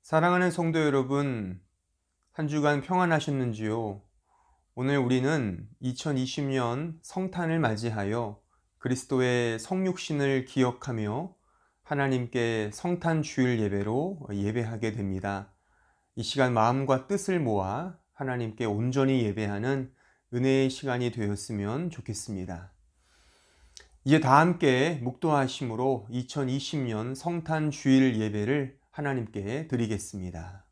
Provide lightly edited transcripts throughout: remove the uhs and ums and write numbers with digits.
사랑하는 성도 여러분, 한 주간 평안하셨는지요? 오늘 우리는 2020년 성탄을 맞이하여 그리스도의 성육신을 기억하며 하나님께 성탄 주일 예배로 예배하게 됩니다. 이 시간 마음과 뜻을 모아 하나님께 온전히 예배하는 은혜의 시간이 되었으면 좋겠습니다. 이제 다 함께 묵도하심으로 2020년 성탄 주일 예배를 하나님께 드리겠습니다.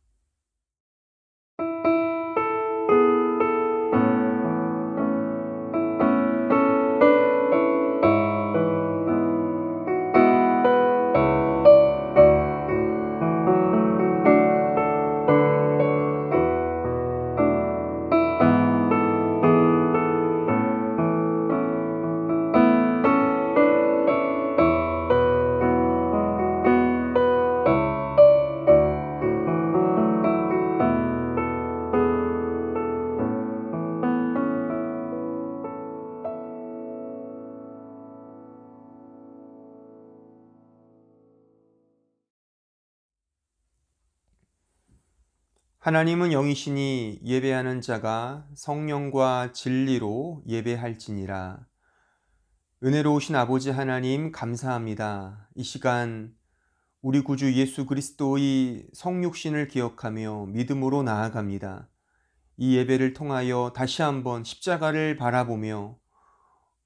하나님은 영이시니 예배하는 자가 성령과 진리로 예배할지니라. 은혜로우신 아버지 하나님 감사합니다. 이 시간 우리 구주 예수 그리스도의 성육신을 기억하며 믿음으로 나아갑니다. 이 예배를 통하여 다시 한번 십자가를 바라보며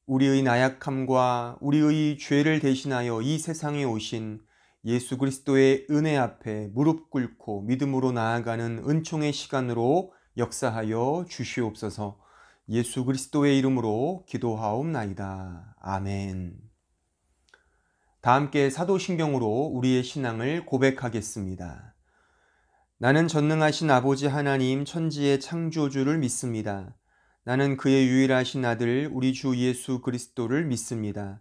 우리의 나약함과 우리의 죄를 대신하여 이 세상에 오신 예수 그리스도의 은혜 앞에 무릎 꿇고 믿음으로 나아가는 은총의 시간으로 역사하여 주시옵소서. 예수 그리스도의 이름으로 기도하옵나이다. 아멘. 다 함께 사도신경으로 우리의 신앙을 고백하겠습니다. 나는 전능하신 아버지 하나님 천지의 창조주를 믿습니다. 나는 그의 유일하신 아들 우리 주 예수 그리스도를 믿습니다.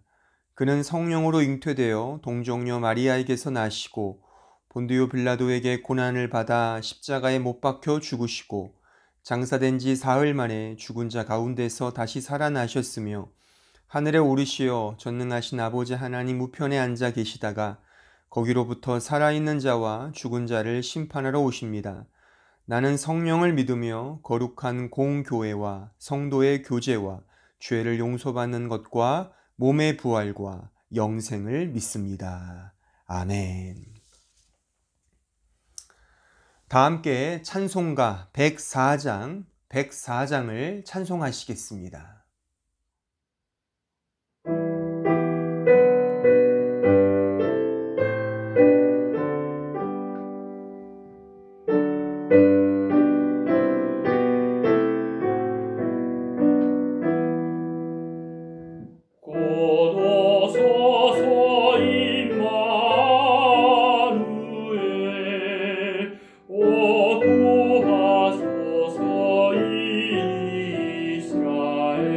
그는 성령으로 잉태되어 동정녀 마리아에게서 나시고 본디오 빌라도에게 고난을 받아 십자가에 못 박혀 죽으시고 장사된 지 사흘 만에 죽은 자 가운데서 다시 살아나셨으며 하늘에 오르시어 전능하신 아버지 하나님 우편에 앉아 계시다가 거기로부터 살아있는 자와 죽은 자를 심판하러 오십니다. 나는 성령을 믿으며 거룩한 공교회와 성도의 교제와 죄를 용서받는 것과 몸의 부활과 영생을 믿습니다. 아멘. 다 함께 찬송가 104장을 찬송하시겠습니다. 오 구하소서 이스라엘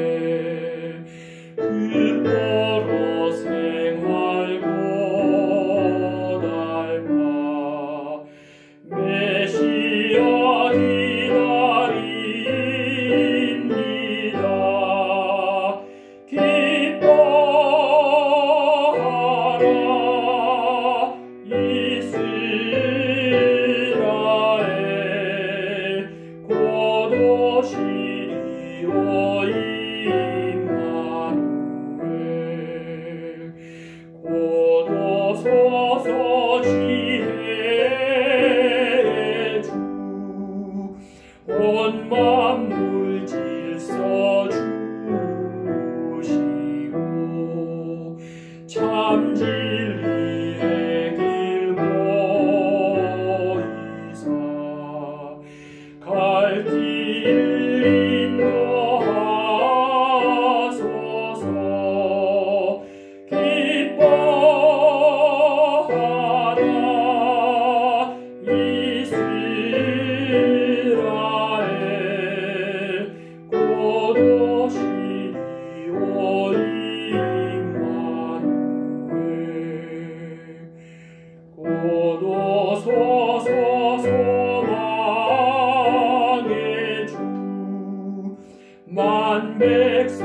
백성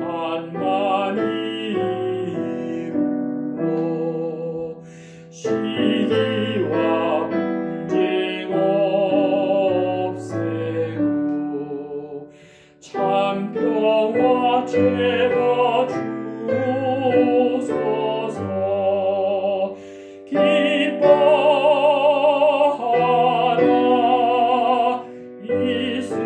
한만이 이루어 시기와 분쟁 없애고 참 평화 채워 주소서. 기뻐하라 이스라엘,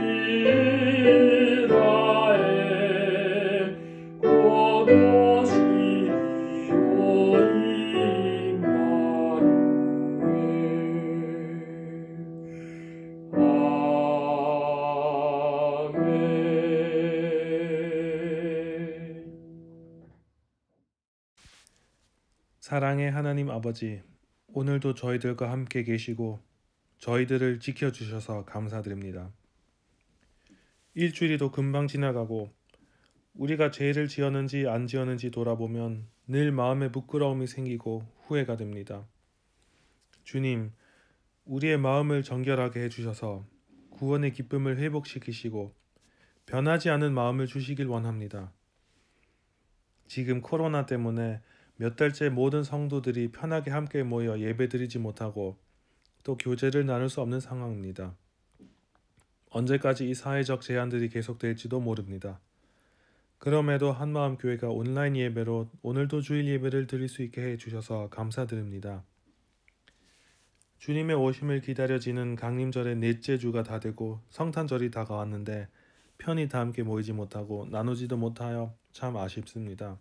곧 오시리오 임마누엘. 아멘. 사랑의 하나님 아버지, 오늘도 저희들과 함께 계시고 저희들을 지켜주셔서 감사드립니다. 일주일이 또 금방 지나가고 우리가 죄를 지었는지 안 지었는지 돌아보면 늘 마음에 부끄러움이 생기고 후회가 됩니다. 주님, 우리의 마음을 정결하게 해주셔서 구원의 기쁨을 회복시키시고 변하지 않은 마음을 주시길 원합니다. 지금 코로나 때문에 몇 달째 모든 성도들이 편하게 함께 모여 예배드리지 못하고 또 교제를 나눌 수 없는 상황입니다. 언제까지 이 사회적 제한들이 계속될지도 모릅니다. 그럼에도 한마음교회가 온라인 예배로 오늘도 주일 예배를 드릴 수 있게 해주셔서 감사드립니다. 주님의 오심을 기다려지는 강림절의 넷째 주가 다 되고 성탄절이 다가왔는데 편히 다 함께 모이지 못하고 나누지도 못하여 참 아쉽습니다.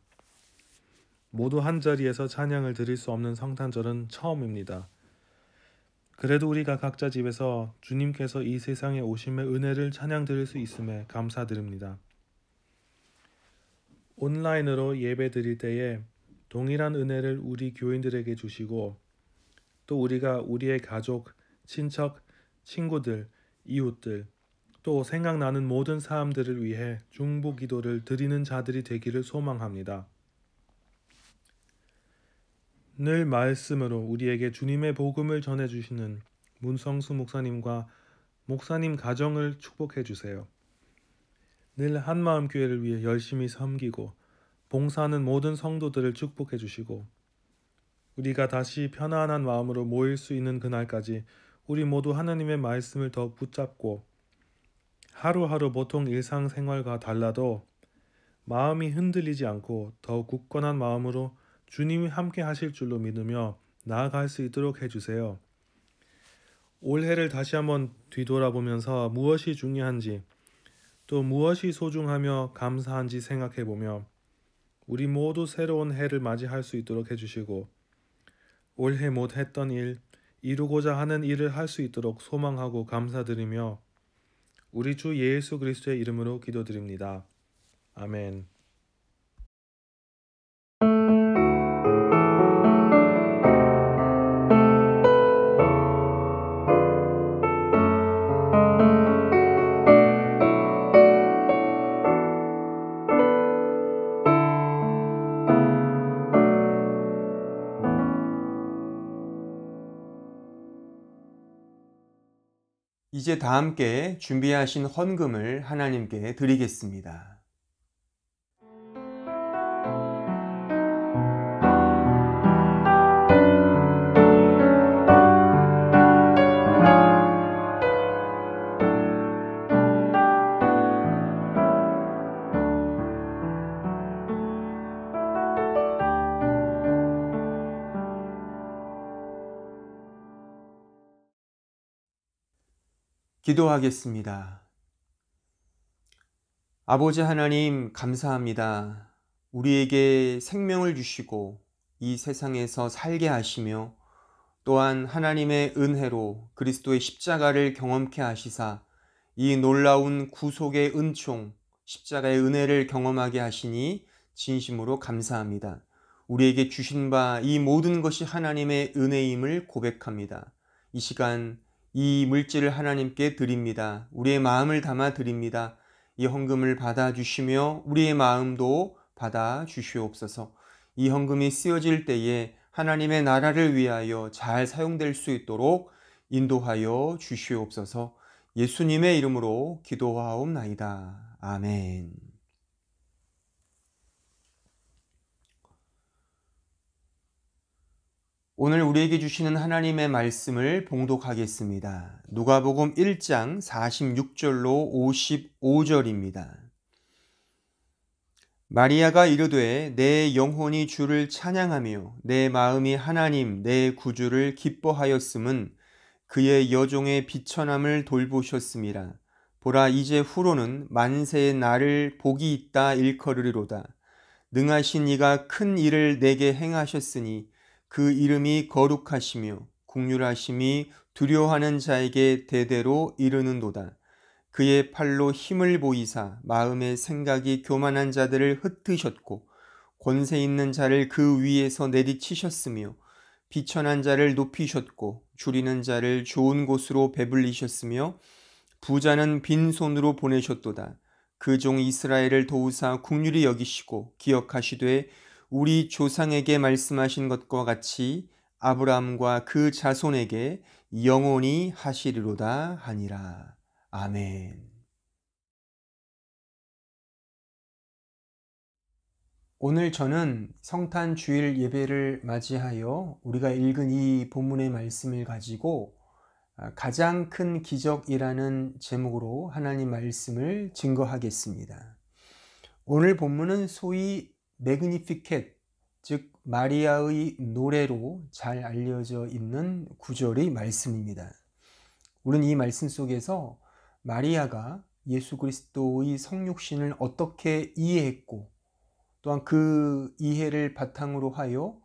모두 한자리에서 찬양을 드릴 수 없는 성탄절은 처음입니다. 그래도 우리가 각자 집에서 주님께서 이 세상에 오심의 은혜를 찬양 드릴 수 있음에 감사드립니다. 온라인으로 예배 드릴 때에 동일한 은혜를 우리 교인들에게 주시고 또 우리가 우리의 가족, 친척, 친구들, 이웃들 또 생각나는 모든 사람들을 위해 중보 기도를 드리는 자들이 되기를 소망합니다. 늘 말씀으로 우리에게 주님의 복음을 전해주시는 문성수 목사님과 목사님 가정을 축복해 주세요. 늘 한마음교회를 위해 열심히 섬기고 봉사하는 모든 성도들을 축복해 주시고 우리가 다시 편안한 마음으로 모일 수 있는 그날까지 우리 모두 하나님의 말씀을 더 붙잡고 하루하루 보통 일상생활과 달라도 마음이 흔들리지 않고 더 굳건한 마음으로 주님이 함께 하실 줄로 믿으며 나아갈 수 있도록 해주세요. 올해를 다시 한번 뒤돌아보면서 무엇이 중요한지 또 무엇이 소중하며 감사한지 생각해보며 우리 모두 새로운 해를 맞이할 수 있도록 해주시고 올해 못했던 일, 이루고자 하는 일을 할 수 있도록 소망하고 감사드리며 우리 주 예수 그리스도의 이름으로 기도드립니다. 아멘. 이제 다 함께 준비하신 헌금을 하나님께 드리겠습니다. 기도하겠습니다. 아버지 하나님, 감사합니다. 우리에게 생명을 주시고 이 세상에서 살게 하시며 또한 하나님의 은혜로 그리스도의 십자가를 경험케 하시사 이 놀라운 구속의 은총, 십자가의 은혜를 경험하게 하시니 진심으로 감사합니다. 우리에게 주신 바 이 모든 것이 하나님의 은혜임을 고백합니다. 이 시간 이 물질을 하나님께 드립니다. 우리의 마음을 담아 드립니다. 이 헌금을 받아주시며 우리의 마음도 받아주시옵소서. 이 헌금이 쓰여질 때에 하나님의 나라를 위하여 잘 사용될 수 있도록 인도하여 주시옵소서. 예수님의 이름으로 기도하옵나이다. 아멘. 오늘 우리에게 주시는 하나님의 말씀을 봉독하겠습니다. 누가복음 1장 46절로 55절입니다. 마리아가 이르되 내 영혼이 주를 찬양하며 내 마음이 하나님 내 구주를 기뻐하였음은 그의 여종의 비천함을 돌보셨음이라. 보라 이제 후로는 만세의 나를 복이 있다 일컬으리로다. 능하신 이가 큰 일을 내게 행하셨으니 그 이름이 거룩하시며 국률하심이 두려워하는 자에게 대대로 이르는도다. 그의 팔로 힘을 보이사 마음의 생각이 교만한 자들을 흩으셨고 권세 있는 자를 그 위에서 내리치셨으며 비천한 자를 높이셨고 줄이는 자를 좋은 곳으로 배불리셨으며 부자는 빈손으로 보내셨도다. 그 종 이스라엘을 도우사 국률이 여기시고 기억하시되 우리 조상에게 말씀하신 것과 같이 아브라함과 그 자손에게 영원히 하시리로다 하니라. 아멘. 오늘 저는 성탄 주일 예배를 맞이하여 우리가 읽은 이 본문의 말씀을 가지고 가장 큰 기적이라는 제목으로 하나님 말씀을 증거하겠습니다. 오늘 본문은 소위 매그니피켓, 즉 마리아의 노래로 잘 알려져 있는 구절의 말씀입니다. 우리는 이 말씀 속에서 마리아가 예수 그리스도의 성육신을 어떻게 이해했고 또한 그 이해를 바탕으로 하여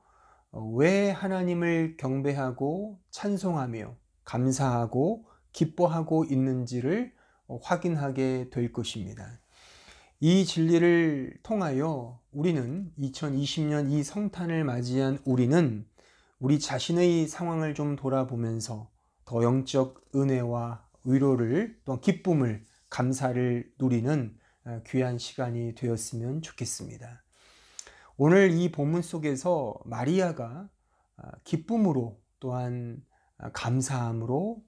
왜 하나님을 경배하고 찬송하며 감사하고 기뻐하고 있는지를 확인하게 될 것입니다. 이 진리를 통하여 우리는 2020년 이 성탄을 맞이한 우리는 우리 자신의 상황을 좀 돌아보면서 더 영적 은혜와 위로를 또한 기쁨을 감사를 누리는 귀한 시간이 되었으면 좋겠습니다. 오늘 이 본문 속에서 마리아가 기쁨으로 또한 감사함으로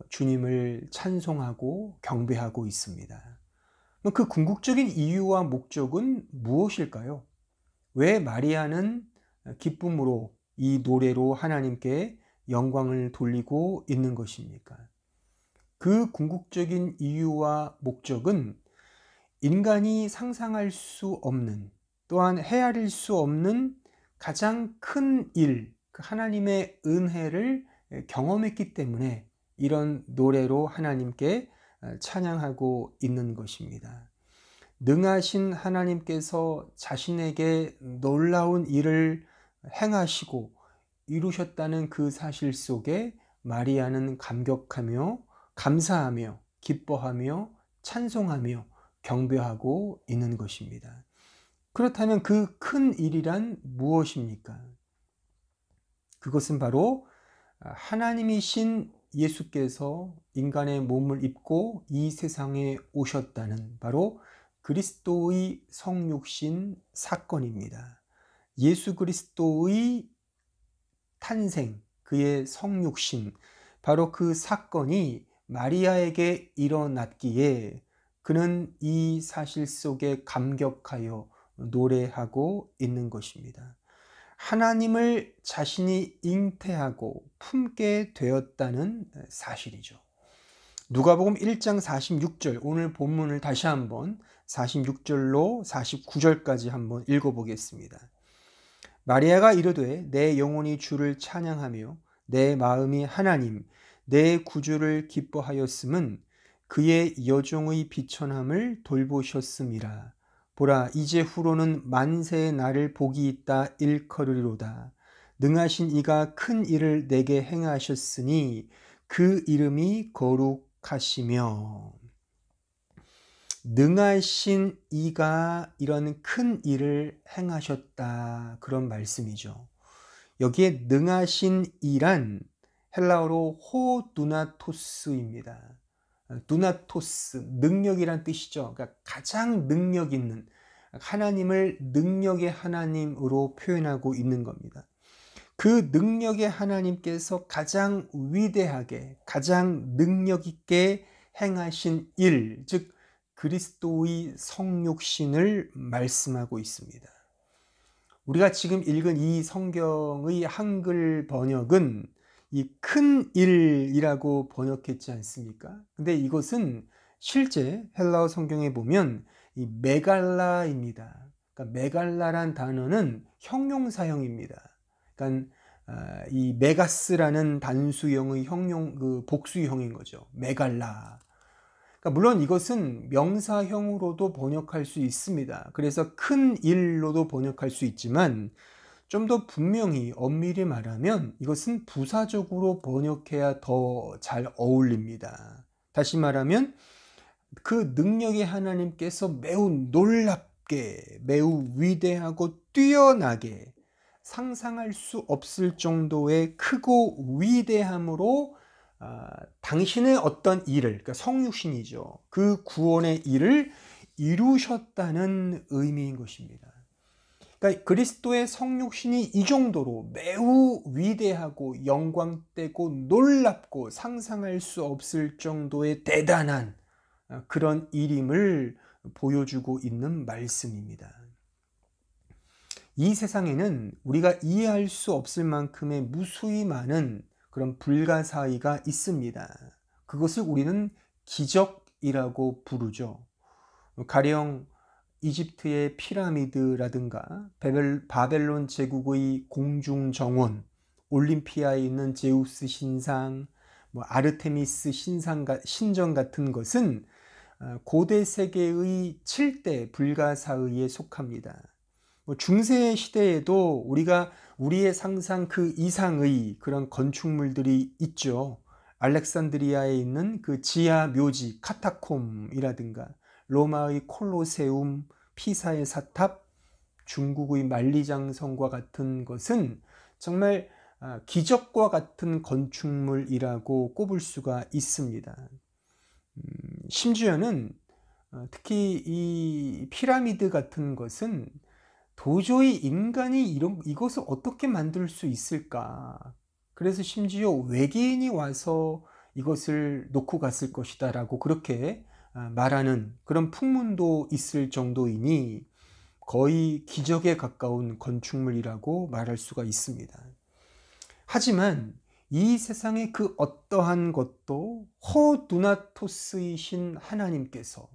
주님을 찬송하고 경배하고 있습니다. 그 궁극적인 이유와 목적은 무엇일까요? 왜 마리아는 기쁨으로 이 노래로 하나님께 영광을 돌리고 있는 것입니까? 그 궁극적인 이유와 목적은 인간이 상상할 수 없는 또한 헤아릴 수 없는 가장 큰 일, 하나님의 은혜를 경험했기 때문에 이런 노래로 하나님께 찬양하고 있는 것입니다. 능하신 하나님께서 자신에게 놀라운 일을 행하시고 이루셨다는 그 사실 속에 마리아는 감격하며 감사하며 기뻐하며 찬송하며 경배하고 있는 것입니다. 그렇다면 그 큰 일이란 무엇입니까? 그것은 바로 하나님이신 예수께서 인간의 몸을 입고 이 세상에 오셨다는 바로 그리스도의 성육신 사건입니다. 예수 그리스도의 탄생, 그의 성육신, 바로 그 사건이 마리아에게 일어났기에 그는 이 사실 속에 감격하여 노래하고 있는 것입니다. 하나님을 자신이 잉태하고 품게 되었다는 사실이죠. 누가복음 1장 46절, 오늘 본문을 다시 한번 46절로 49절까지 한번 읽어보겠습니다. 마리아가 이르되 내 영혼이 주를 찬양하며 내 마음이 하나님 내 구주를 기뻐하였음은 그의 여종의 비천함을 돌보셨음이라. 보라 이제 후로는 만세의 나를 복이 있다 일컬으리로다. 능하신 이가 큰 일을 내게 행하셨으니 그 이름이 거룩하시며. 능하신 이가 이런 큰 일을 행하셨다, 그런 말씀이죠. 여기에 능하신 이란 헬라어로 호두나토스입니다. 두나토스, 능력이란 뜻이죠. 그러니까 가장 능력 있는, 하나님을 능력의 하나님으로 표현하고 있는 겁니다. 그 능력의 하나님께서 가장 위대하게, 가장 능력 있게 행하신 일, 즉 그리스도의 성육신을 말씀하고 있습니다. 우리가 지금 읽은 이 성경의 한글 번역은 이 큰 일이라고 번역했지 않습니까? 근데 이것은 실제 헬라어 성경에 보면 이 메갈라입니다. 그러니까 메갈라란 단어는 형용사형입니다. 그러니까 이 메가스라는 단수형의 복수형인 거죠. 메갈라. 그러니까 물론 이것은 명사형으로도 번역할 수 있습니다. 그래서 큰 일로도 번역할 수 있지만 좀 더 분명히 엄밀히 말하면 이것은 부사적으로 번역해야 더 잘 어울립니다. 다시 말하면 그 능력의 하나님께서 매우 놀랍게, 매우 위대하고 뛰어나게 상상할 수 없을 정도의 크고 위대함으로 당신의 어떤 일을, 그러니까 성육신이죠. 그 구원의 일을 이루셨다는 의미인 것입니다. 그러니까 그리스도의 성육신이 이 정도로 매우 위대하고 영광되고 놀랍고 상상할 수 없을 정도의 대단한 그런 일임을 보여주고 있는 말씀입니다. 이 세상에는 우리가 이해할 수 없을 만큼의 무수히 많은 그런 불가사의가 있습니다. 그것을 우리는 기적이라고 부르죠. 가령 이집트의 피라미드라든가 바벨론 제국의 공중정원, 올림피아에 있는 제우스 신상, 아르테미스 신전 같은 것은 고대 세계의 7대 불가사의에 속합니다. 중세 시대에도 우리의 상상 그 이상의 그런 건축물들이 있죠. 알렉산드리아에 있는 그 지하 묘지 카타콤이라든가 로마의 콜로세움, 피사의 사탑, 중국의 만리장성과 같은 것은 정말 기적과 같은 건축물이라고 꼽을 수가 있습니다. 심지어는 특히 이 피라미드 같은 것은 도저히 인간이 이것을 어떻게 만들 수 있을까? 그래서 심지어 외계인이 와서 이것을 놓고 갔을 것이다 라고 그렇게 말하는 그런 풍문도 있을 정도이니 거의 기적에 가까운 건축물이라고 말할 수가 있습니다. 하지만 이 세상의 그 어떠한 것도 호두나토스이신 하나님께서,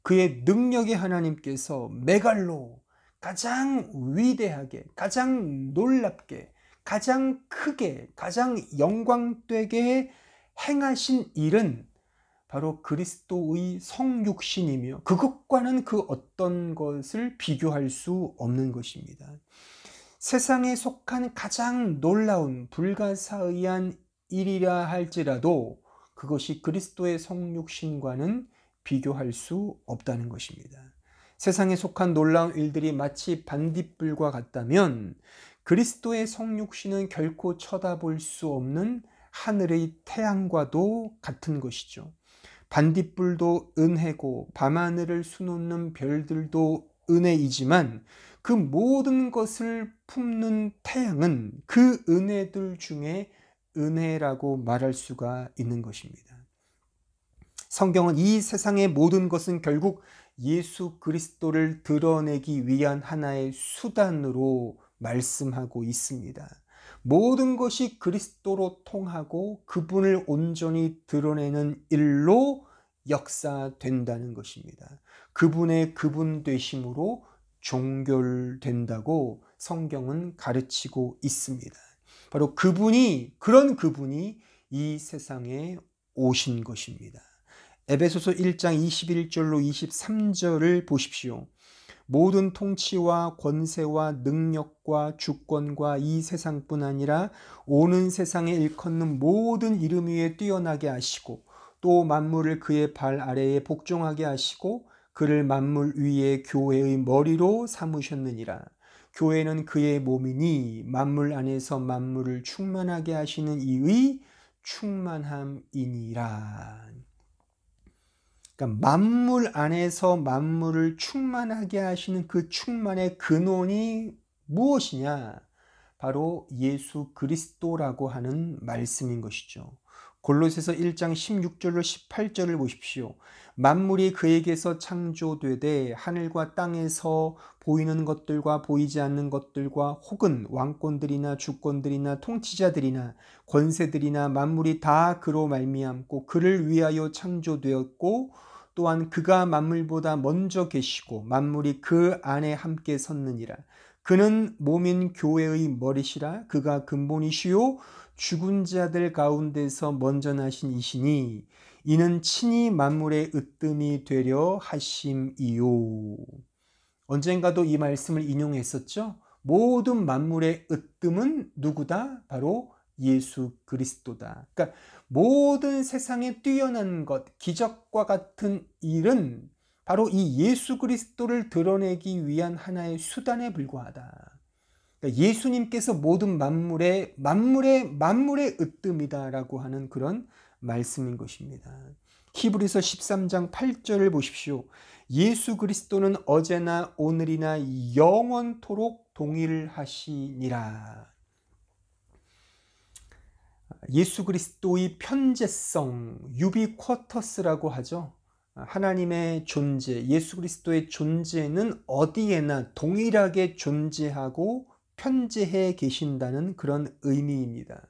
그의 능력의 하나님께서 메갈로 가장 위대하게, 가장 놀랍게, 가장 크게, 가장 영광되게 행하신 일은 바로 그리스도의 성육신이며 그것과는 그 어떤 것을 비교할 수 없는 것입니다. 세상에 속한 가장 놀라운 불가사의한 일이라 할지라도 그것이 그리스도의 성육신과는 비교할 수 없다는 것입니다. 세상에 속한 놀라운 일들이 마치 반딧불과 같다면 그리스도의 성육신은 결코 쳐다볼 수 없는 하늘의 태양과도 같은 것이죠. 반딧불도 은혜고 밤하늘을 수놓는 별들도 은혜이지만 그 모든 것을 품는 태양은 그 은혜들 중에 은혜라고 말할 수가 있는 것입니다. 성경은 이 세상의 모든 것은 결국 예수 그리스도를 드러내기 위한 하나의 수단으로 말씀하고 있습니다. 모든 것이 그리스도로 통하고 그분을 온전히 드러내는 일로 역사된다는 것입니다. 그분의 그분 되심으로 종결된다고 성경은 가르치고 있습니다. 바로 그런 그분이 이 세상에 오신 것입니다. 에베소서 1장 21절로 23절을 보십시오. 모든 통치와 권세와 능력과 주권과 이 세상뿐 아니라 오는 세상에 일컫는 모든 이름 위에 뛰어나게 하시고 또 만물을 그의 발 아래에 복종하게 하시고 그를 만물 위에 교회의 머리로 삼으셨느니라. 교회는 그의 몸이니 만물 안에서 만물을 충만하게 하시는 이의 충만함이니라. 그러니까 만물 안에서 만물을 충만하게 하시는 그 충만의 근원이 무엇이냐? 바로 예수 그리스도라고 하는 말씀인 것이죠. 골로새서 1장 16절로 18절을 보십시오. 만물이 그에게서 창조되되 하늘과 땅에서 보이는 것들과 보이지 않는 것들과 혹은 왕권들이나 주권들이나 통치자들이나 권세들이나 만물이 다 그로 말미암고 그를 위하여 창조되었고 또한 그가 만물보다 먼저 계시고 만물이 그 안에 함께 섰느니라. 그는 몸인 교회의 머리시라. 그가 근본이시요 죽은 자들 가운데서 먼저 나신 이시니 이는 친히 만물의 으뜸이 되려 하심이요. 언젠가도 이 말씀을 인용했었죠. 모든 만물의 으뜸은 누구다? 바로 예수 그리스도다. 그러니까 모든 세상에 뛰어난 것, 기적과 같은 일은 바로 이 예수 그리스도를 드러내기 위한 하나의 수단에 불과하다. 그러니까 예수님께서 모든 만물의 으뜸이다라고 하는 그런 말씀인 것입니다. 히브리서 13장 8절을 보십시오. 예수 그리스도는 어제나 오늘이나 영원토록 동일하시니라. 예수 그리스도의 편재성, 유비쿼터스라고 하죠. 하나님의 존재, 예수 그리스도의 존재는 어디에나 동일하게 존재하고 편재해 계신다는 그런 의미입니다.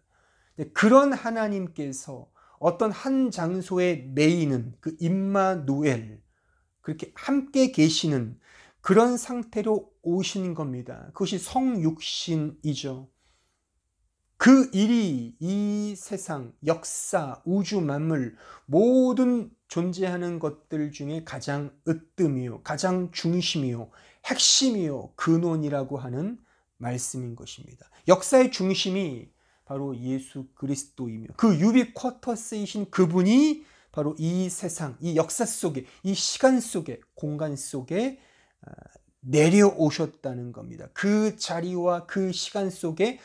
그런 하나님께서 어떤 한 장소에 매이는 그 임마누엘, 그렇게 함께 계시는 그런 상태로 오신 겁니다. 그것이 성육신이죠. 그 일이 이 세상, 역사, 우주 만물 모든 존재하는 것들 중에 가장 으뜸이요, 가장 중심이요, 핵심이요, 근원이라고 하는 말씀인 것입니다. 역사의 중심이 바로 예수 그리스도이며 그 유비쿼터스이신 그분이 바로 이 세상, 이 역사 속에, 이 시간 속에, 공간 속에 내려오셨다는 겁니다. 그 자리와 그 시간 속에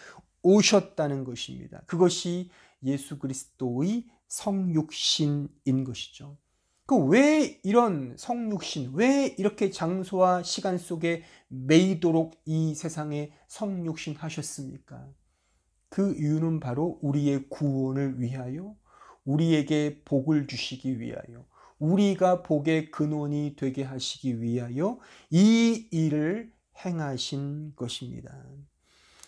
오셨다는 것입니다. 그것이 예수 그리스도의 성육신인 것이죠. 왜 이런 성육신, 왜 이렇게 장소와 시간 속에 매이도록 이 세상에 성육신 하셨습니까? 그 이유는 바로 우리의 구원을 위하여, 우리에게 복을 주시기 위하여, 우리가 복의 근원이 되게 하시기 위하여 이 일을 행하신 것입니다.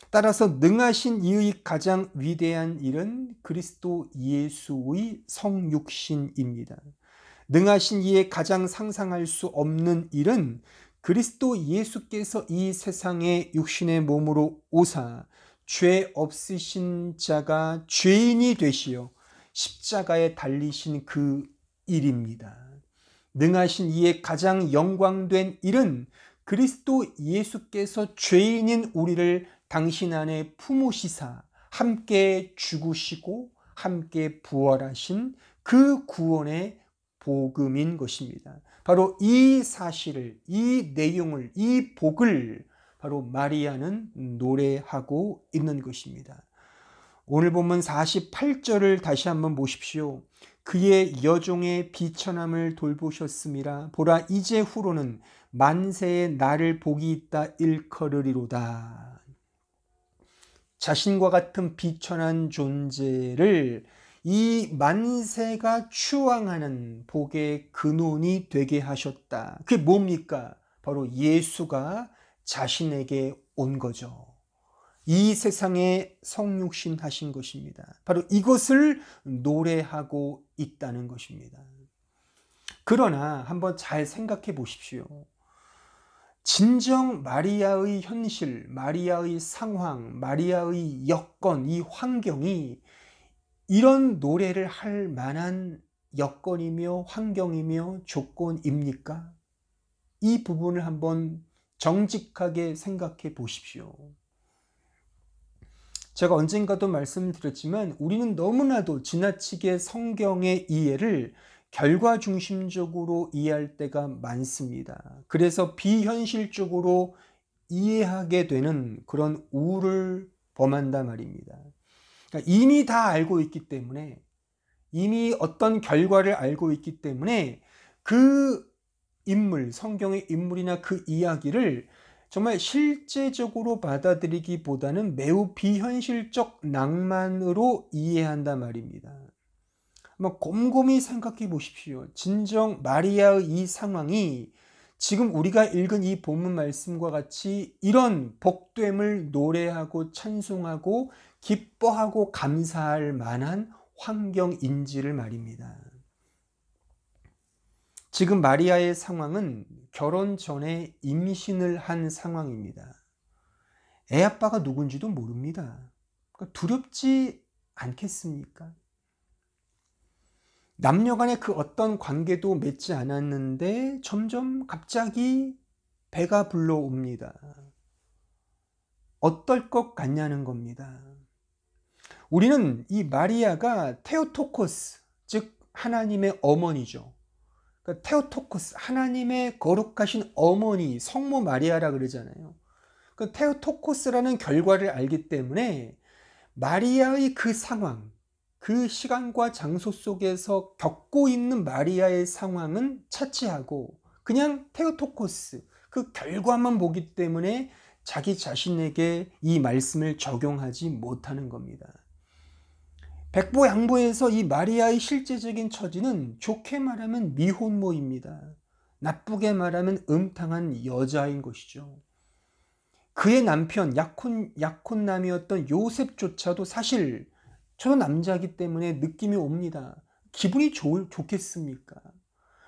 따라서 능하신 이의 가장 위대한 일은 그리스도 예수의 성육신입니다. 능하신 이의 가장 상상할 수 없는 일은 그리스도 예수께서 이 세상에 육신의 몸으로 오사 죄 없으신 자가 죄인이 되시어 십자가에 달리신 그 일입니다. 능하신 이의 가장 영광된 일은 그리스도 예수께서 죄인인 우리를 당신 안에 품으시사 함께 죽으시고 함께 부활하신 그 구원의 복음인 것입니다. 바로 이 사실을, 이 내용을, 이 복을 바로 마리아는 노래하고 있는 것입니다. 오늘 본문 48절을 다시 한번 보십시오. 그의 여종의 비천함을 돌보셨음이라. 보라, 이제 후로는 만세에 나를 복이 있다 일컬으리로다. 자신과 같은 비천한 존재를 이 만세가 추앙하는 복의 근원이 되게 하셨다. 그게 뭡니까? 바로 예수가 자신에게 온 거죠. 이 세상에 성육신 하신 것입니다. 바로 이것을 노래하고 있다는 것입니다. 그러나 한번 잘 생각해 보십시오. 진정 마리아의 현실, 마리아의 상황, 마리아의 여건, 이 환경이 이런 노래를 할 만한 여건이며 환경이며 조건입니까? 이 부분을 한번 정직하게 생각해 보십시오. 제가 언젠가도 말씀드렸지만 우리는 너무나도 지나치게 성경의 이해를 결과 중심적으로 이해할 때가 많습니다. 그래서 비현실적으로 이해하게 되는 그런 우를 범한단 말입니다. 그러니까 이미 다 알고 있기 때문에, 이미 어떤 결과를 알고 있기 때문에 그 인물, 성경의 인물이나 그 이야기를 정말 실제적으로 받아들이기보다는 매우 비현실적 낭만으로 이해한단 말입니다. 한번 곰곰이 생각해 보십시오. 진정 마리아의 이 상황이 지금 우리가 읽은 이 본문 말씀과 같이 이런 복됨을 노래하고 찬송하고 기뻐하고 감사할 만한 환경인지를 말입니다. 지금 마리아의 상황은 결혼 전에 임신을 한 상황입니다. 애 아빠가 누군지도 모릅니다. 그러니까 두렵지 않겠습니까? 남녀 간의 그 어떤 관계도 맺지 않았는데 점점 갑자기 배가 불러옵니다. 어떨 것 같냐는 겁니다. 우리는 이 마리아가 테오토코스, 즉 하나님의 어머니죠. 그러니까 테오토코스, 하나님의 거룩하신 어머니, 성모 마리아라 그러잖아요. 그 테오토코스라는 결과를 알기 때문에 마리아의 그 상황, 그 시간과 장소 속에서 겪고 있는 마리아의 상황은 차치하고 그냥 테오토코스, 그 결과만 보기 때문에 자기 자신에게 이 말씀을 적용하지 못하는 겁니다. 백보양보에서 이 마리아의 실제적인 처지는 좋게 말하면 미혼모입니다. 나쁘게 말하면 음탕한 여자인 것이죠. 그의 남편 약혼남이었던 요셉조차도 사실 저 남자이기 때문에 느낌이 옵니다. 기분이 좋겠습니까?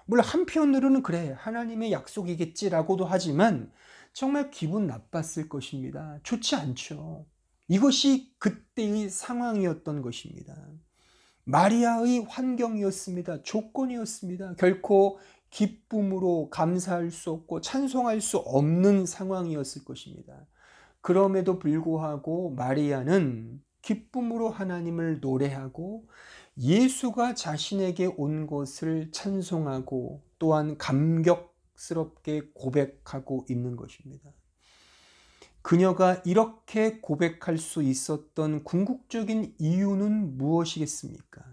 물론 한편으로는 그래 하나님의 약속이겠지라고도 하지만 정말 기분 나빴을 것입니다. 좋지 않죠. 이것이 그때의 상황이었던 것입니다. 마리아의 환경이었습니다. 조건이었습니다. 결코 기쁨으로 감사할 수 없고 찬송할 수 없는 상황이었을 것입니다. 그럼에도 불구하고 마리아는 기쁨으로 하나님을 노래하고 예수가 자신에게 온 것을 찬송하고 또한 감격스럽게 고백하고 있는 것입니다. 그녀가 이렇게 고백할 수 있었던 궁극적인 이유는 무엇이겠습니까?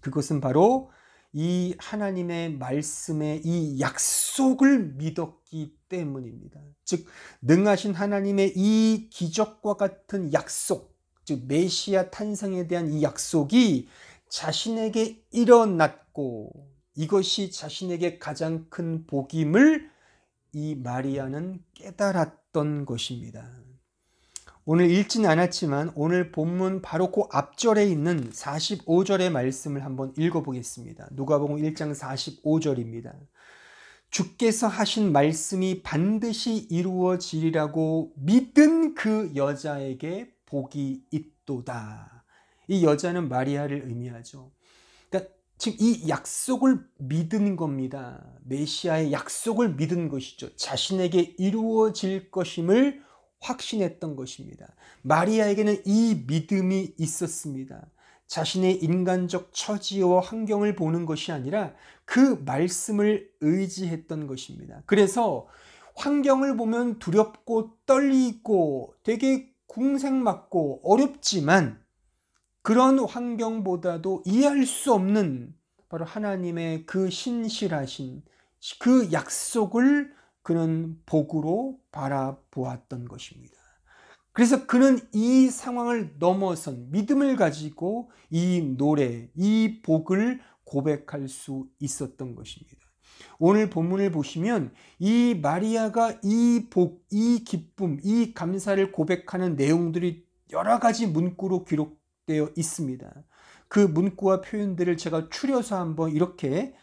그것은 바로 이 하나님의 말씀의 이 약속을 믿었기 때문입니다. 즉 능하신 하나님의 이 기적과 같은 약속, 즉 메시아 탄생에 대한 이 약속이 자신에게 일어났고 이것이 자신에게 가장 큰 복임을 이 마리아는 깨달았던 것입니다. 오늘 읽지는 않았지만 오늘 본문 바로 그 앞절에 있는 45절의 말씀을 한번 읽어보겠습니다. 누가복음 1장 45절입니다. 주께서 하신 말씀이 반드시 이루어지리라고 믿은 그 여자에게 복이 있도다. 이 여자는 마리아를 의미하죠. 그러니까 지금 이 약속을 믿은 겁니다. 메시아의 약속을 믿은 것이죠. 자신에게 이루어질 것임을 확신했던 것입니다. 마리아에게는 이 믿음이 있었습니다. 자신의 인간적 처지와 환경을 보는 것이 아니라 그 말씀을 의지했던 것입니다. 그래서 환경을 보면 두렵고 떨리고 되게 궁색맞고 어렵지만 그런 환경보다도 이해할 수 없는 바로 하나님의 그 신실하신 그 약속을 그는 복으로 바라보았던 것입니다. 그래서 그는 이 상황을 넘어선 믿음을 가지고 이 노래, 이 복을 고백할 수 있었던 것입니다. 오늘 본문을 보시면 이 마리아가 이 복, 이 기쁨, 이 감사를 고백하는 내용들이 여러 가지 문구로 기록되어 있습니다. 그 문구와 표현들을 제가 추려서 한번 이렇게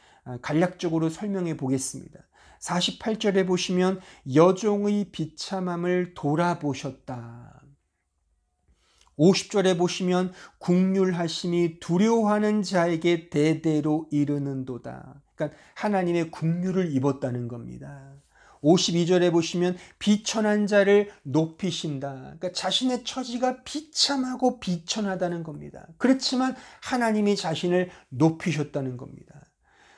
간략적으로 설명해 보겠습니다. 48절에 보시면 여종의 비참함을 돌아보셨다. 50절에 보시면 국률하심이 두려워하는 자에게 대대로 이르는도다. 그러니까 하나님의 국률을 입었다는 겁니다. 52절에 보시면 비천한 자를 높이신다. 그러니까 자신의 처지가 비참하고 비천하다는 겁니다. 그렇지만 하나님이 자신을 높이셨다는 겁니다.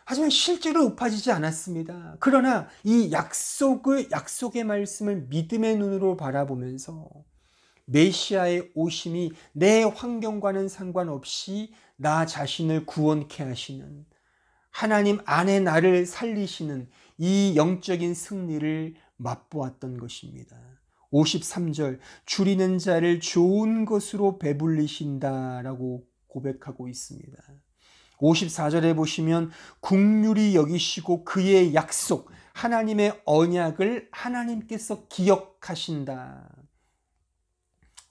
하지만 실제로 높아지지 않았습니다. 그러나 이 약속의 말씀을 믿음의 눈으로 바라보면서 메시아의 오심이 내 환경과는 상관없이 나 자신을 구원케 하시는 하나님 안에 나를 살리시는 이 영적인 승리를 맛보았던 것입니다. 53절 줄이는 자를 좋은 것으로 배불리신다라고 고백하고 있습니다. 54절에 보시면 긍휼히 여기시고 그의 약속, 하나님의 언약을 하나님께서 기억하신다.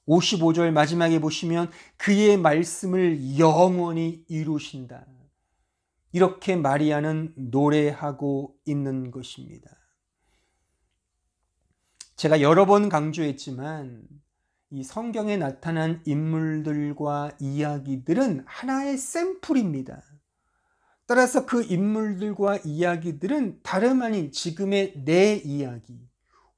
55절 마지막에 보시면 그의 말씀을 영원히 이루신다. 이렇게 마리아는 노래하고 있는 것입니다. 제가 여러 번 강조했지만 이 성경에 나타난 인물들과 이야기들은 하나의 샘플입니다. 따라서 그 인물들과 이야기들은 다름 아닌 지금의 내 이야기,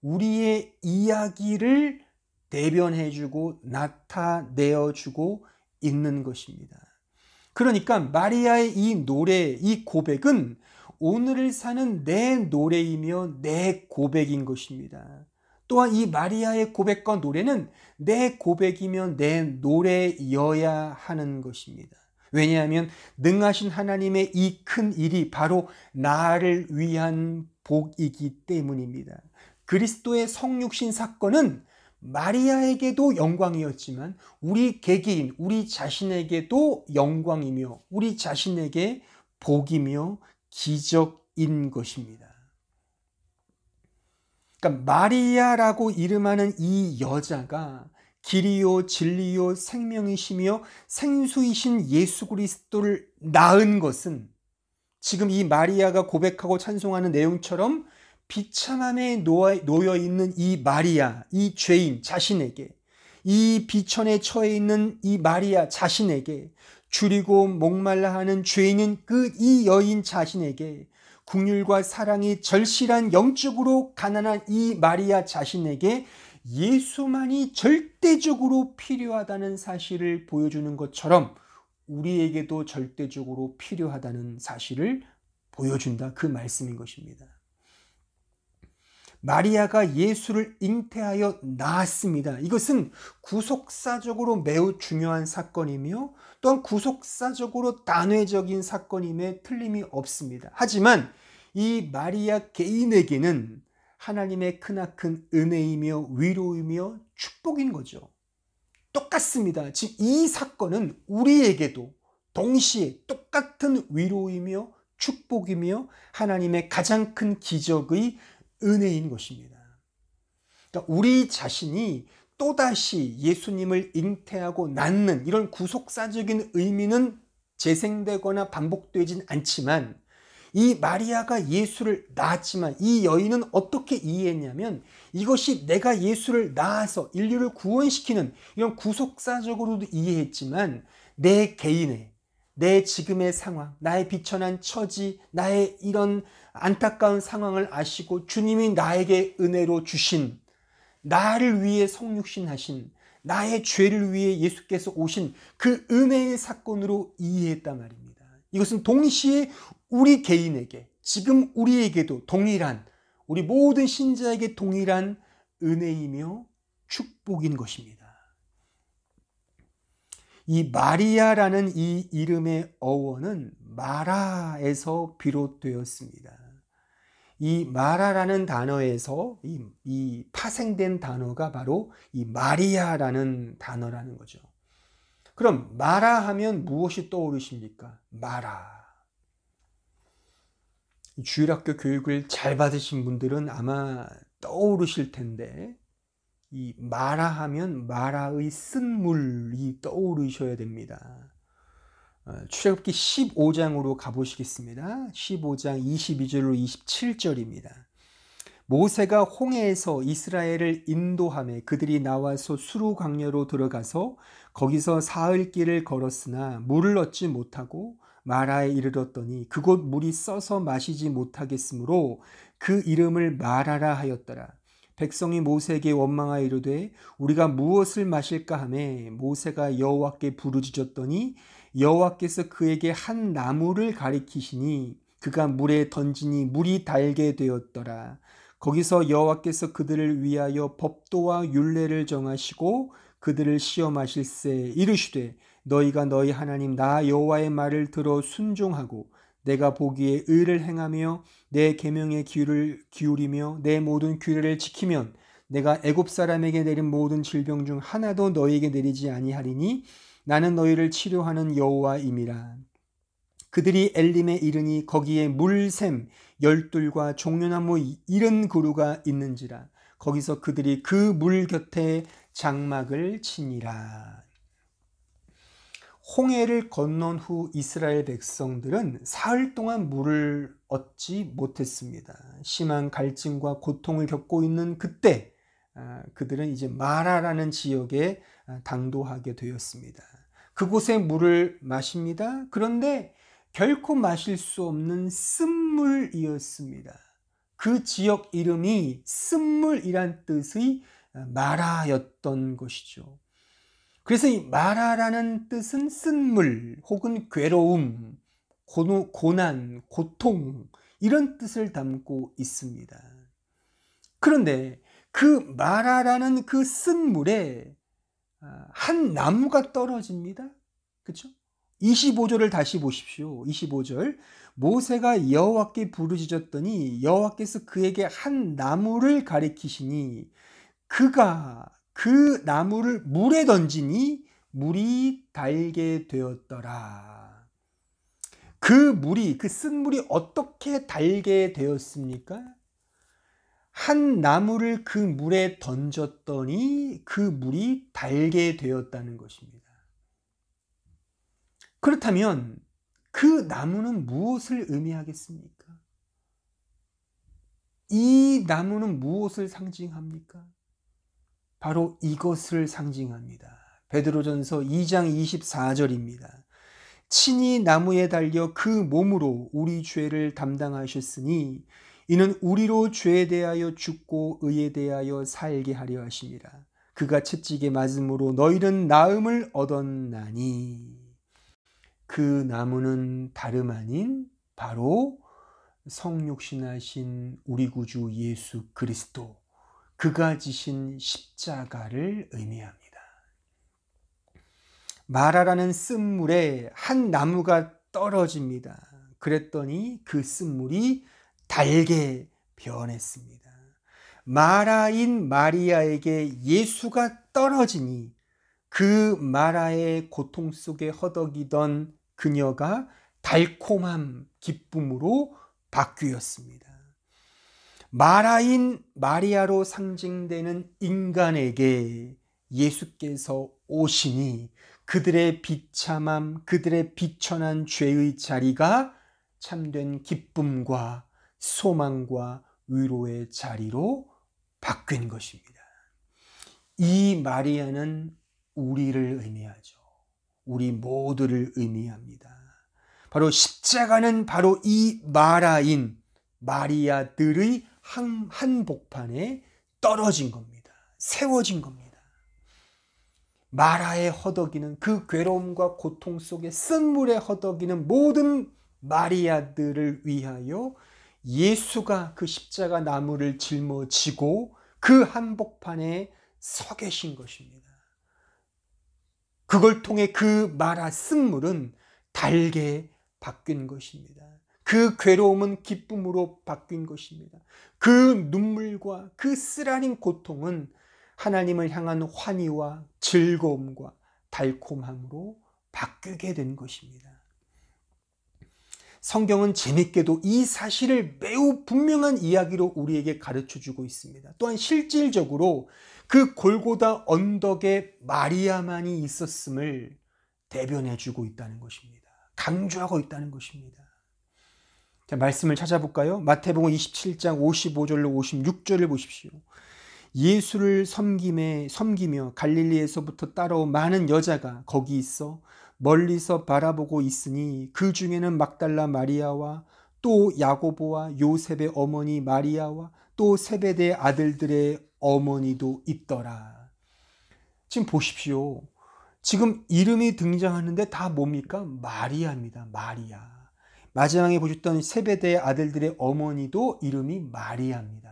우리의 이야기를 대변해주고 나타내어주고 있는 것입니다. 그러니까 마리아의 이 노래, 이 고백은 오늘을 사는 내 노래이며 내 고백인 것입니다. 또한 이 마리아의 고백과 노래는 내 고백이며 내 노래여야 하는 것입니다. 왜냐하면 능하신 하나님의 이 큰 일이 바로 나를 위한 복이기 때문입니다. 그리스도의 성육신 사건은 마리아에게도 영광이었지만 우리 개개인, 우리 자신에게도 영광이며 우리 자신에게 복이며 기적인 것입니다. 그러니까 마리아라고 이름하는 이 여자가 길이요 진리요 생명이시며 생수이신 예수 그리스도를 낳은 것은 지금 이 마리아가 고백하고 찬송하는 내용처럼 비참함에 놓여 있는 이 마리아, 이 죄인 자신에게, 이 비천에 처해 있는 이 마리아 자신에게, 줄이고 목말라 하는 죄인인 그 이 여인 자신에게, 긍휼과 사랑이 절실한 영적으로 가난한 이 마리아 자신에게 예수만이 절대적으로 필요하다는 사실을 보여주는 것처럼 우리에게도 절대적으로 필요하다는 사실을 보여준다. 그 말씀인 것입니다. 마리아가 예수를 잉태하여 낳았습니다. 이것은 구속사적으로 매우 중요한 사건이며 또한 구속사적으로 단회적인 사건임에 틀림이 없습니다. 하지만 이 마리아 개인에게는 하나님의 크나큰 은혜이며 위로이며 축복인 거죠. 똑같습니다. 지금 이 사건은 우리에게도 동시에 똑같은 위로이며 축복이며 하나님의 가장 큰 기적의 은혜인 것입니다. 그러니까 우리 자신이 또다시 예수님을 잉태하고 낳는 이런 구속사적인 의미는 재생되거나 반복되진 않지만 이 마리아가 예수를 낳았지만 이 여인은 어떻게 이해했냐면 이것이 내가 예수를 낳아서 인류를 구원시키는 이런 구속사적으로도 이해했지만 내 개인의 내 지금의 상황, 나의 비천한 처지, 나의 이런 안타까운 상황을 아시고 주님이 나에게 은혜로 주신 나를 위해 성육신하신 나의 죄를 위해 예수께서 오신 그 은혜의 사건으로 이해했단 말입니다. 이것은 동시에 우리 개인에게 지금 우리에게도 동일한 우리 모든 신자에게 동일한 은혜이며 축복인 것입니다. 이 마리아라는 이 이름의 어원은 마라에서 비롯되었습니다. 이 마라라는 단어에서 이 파생된 단어가 바로 이 마리아라는 단어라는 거죠. 그럼 마라 하면 무엇이 떠오르십니까? 마라. 주일학교 교육을 잘 받으신 분들은 아마 떠오르실 텐데 이 마라 하면 마라의 쓴물이 떠오르셔야 됩니다. 출애굽기 15장으로 가보시겠습니다. 15장 22절로 27절입니다. 모세가 홍해에서 이스라엘을 인도하며 그들이 나와서 수르 광야로 들어가서 거기서 사흘 길을 걸었으나 물을 얻지 못하고 마라에 이르렀더니 그곳 물이 써서 마시지 못하겠으므로 그 이름을 마라라 하였더라. 백성이 모세에게 원망하여 이르되 우리가 무엇을 마실까 하매 모세가 여호와께 부르짖었더니 여호와께서 그에게 한 나무를 가리키시니 그가 물에 던지니 물이 달게 되었더라. 거기서 여호와께서 그들을 위하여 법도와 율례를 정하시고 그들을 시험하실세 이르시되 너희가 너희 하나님 나 여호와의 말을 들어 순종하고 내가 보기에 의를 행하며 내 계명에 귀를 기울이며 내 모든 규례를 지키면 내가 애굽 사람에게 내린 모든 질병 중 하나도 너희에게 내리지 아니하리니 나는 너희를 치료하는 여호와임이라. 그들이 엘림에 이르니 거기에 물샘 12과 종려나무 70그루가 있는지라. 거기서 그들이 그 물 곁에 장막을 치니라. 홍해를 건넌 후 이스라엘 백성들은 사흘 동안 물을 얻지 못했습니다. 심한 갈증과 고통을 겪고 있는 그때 그들은 이제 마라라는 지역에 당도하게 되었습니다. 그곳에 물을 마십니다. 그런데 결코 마실 수 없는 쓴물이었습니다. 그 지역 이름이 쓴물이란 뜻의 마라였던 것이죠. 그래서 이 마라라는 뜻은 쓴물 혹은 괴로움, 고난, 고통 이런 뜻을 담고 있습니다. 그런데 그 마라라는 그 쓴물에 한 나무가 떨어집니다. 그렇죠? 25절을 다시 보십시오. 25절. 모세가 여호와께 부르짖었더니 여호와께서 그에게 한 나무를 가리키시니 그가 그 나무를 물에 던지니 물이 달게 되었더라. 그 물이, 그 쓴물이 어떻게 달게 되었습니까? 한 나무를 그 물에 던졌더니 그 물이 달게 되었다는 것입니다. 그렇다면 그 나무는 무엇을 의미하겠습니까? 이 나무는 무엇을 상징합니까? 바로 이것을 상징합니다. 베드로전서 2장 24절입니다. 친히 나무에 달려 그 몸으로 우리 죄를 담당하셨으니 이는 우리로 죄에 대하여 죽고 의에 대하여 살게 하려 하심이라. 그가 채찍에 맞음으로 너희는 나음을 얻었나니. 그 나무는 다름 아닌 바로 성육신하신 우리 구주 예수 그리스도, 그가 지신 십자가를 의미합니다. 마라라는 쓴물에 한 나무가 떨어집니다. 그랬더니 그 쓴물이 달게 변했습니다. 마라인 마리아에게 예수가 떨어지니 그 마라의 고통 속에 허덕이던 그녀가 달콤함, 기쁨으로 바뀌었습니다. 마라인 마리아로 상징되는 인간에게 예수께서 오시니 그들의 비참함, 그들의 비천한 죄의 자리가 참된 기쁨과 소망과 위로의 자리로 바뀐 것입니다. 이 마리아는 우리를 의미하죠. 우리 모두를 의미합니다. 바로 십자가는 바로 이 마라인 마리아들의 한복판에 떨어진 겁니다. 세워진 겁니다. 마라에 허덕이는 그 괴로움과 고통 속에 쓴물에 허덕이는 모든 마리아들을 위하여 예수가 그 십자가 나무를 짊어지고 그 한복판에 서 계신 것입니다. 그걸 통해 그 마라 쓴물은 달게 바뀐 것입니다. 그 괴로움은 기쁨으로 바뀐 것입니다. 그 눈물과 그 쓰라린 고통은 하나님을 향한 환희와 즐거움과 달콤함으로 바뀌게 된 것입니다. 성경은 재밌게도 이 사실을 매우 분명한 이야기로 우리에게 가르쳐주고 있습니다. 또한 실질적으로 그 골고다 언덕에 마리아만이 있었음을 대변해주고 있다는 것입니다. 강조하고 있다는 것입니다. 자, 말씀을 찾아볼까요? 마태복음 27장 55절로 56절을 보십시오. 예수를 섬기며 갈릴리에서부터 따라온 많은 여자가 거기 있어 멀리서 바라보고 있으니 그 중에는 막달라 마리아와 또 야고보와 요셉의 어머니 마리아와 또 세베대의 아들들의 어머니도 있더라. 지금 보십시오. 지금 이름이 등장하는데 다 뭡니까? 마리아입니다. 마리아. 마지막에 보셨던 세베대의 아들들의 어머니도 이름이 마리아입니다.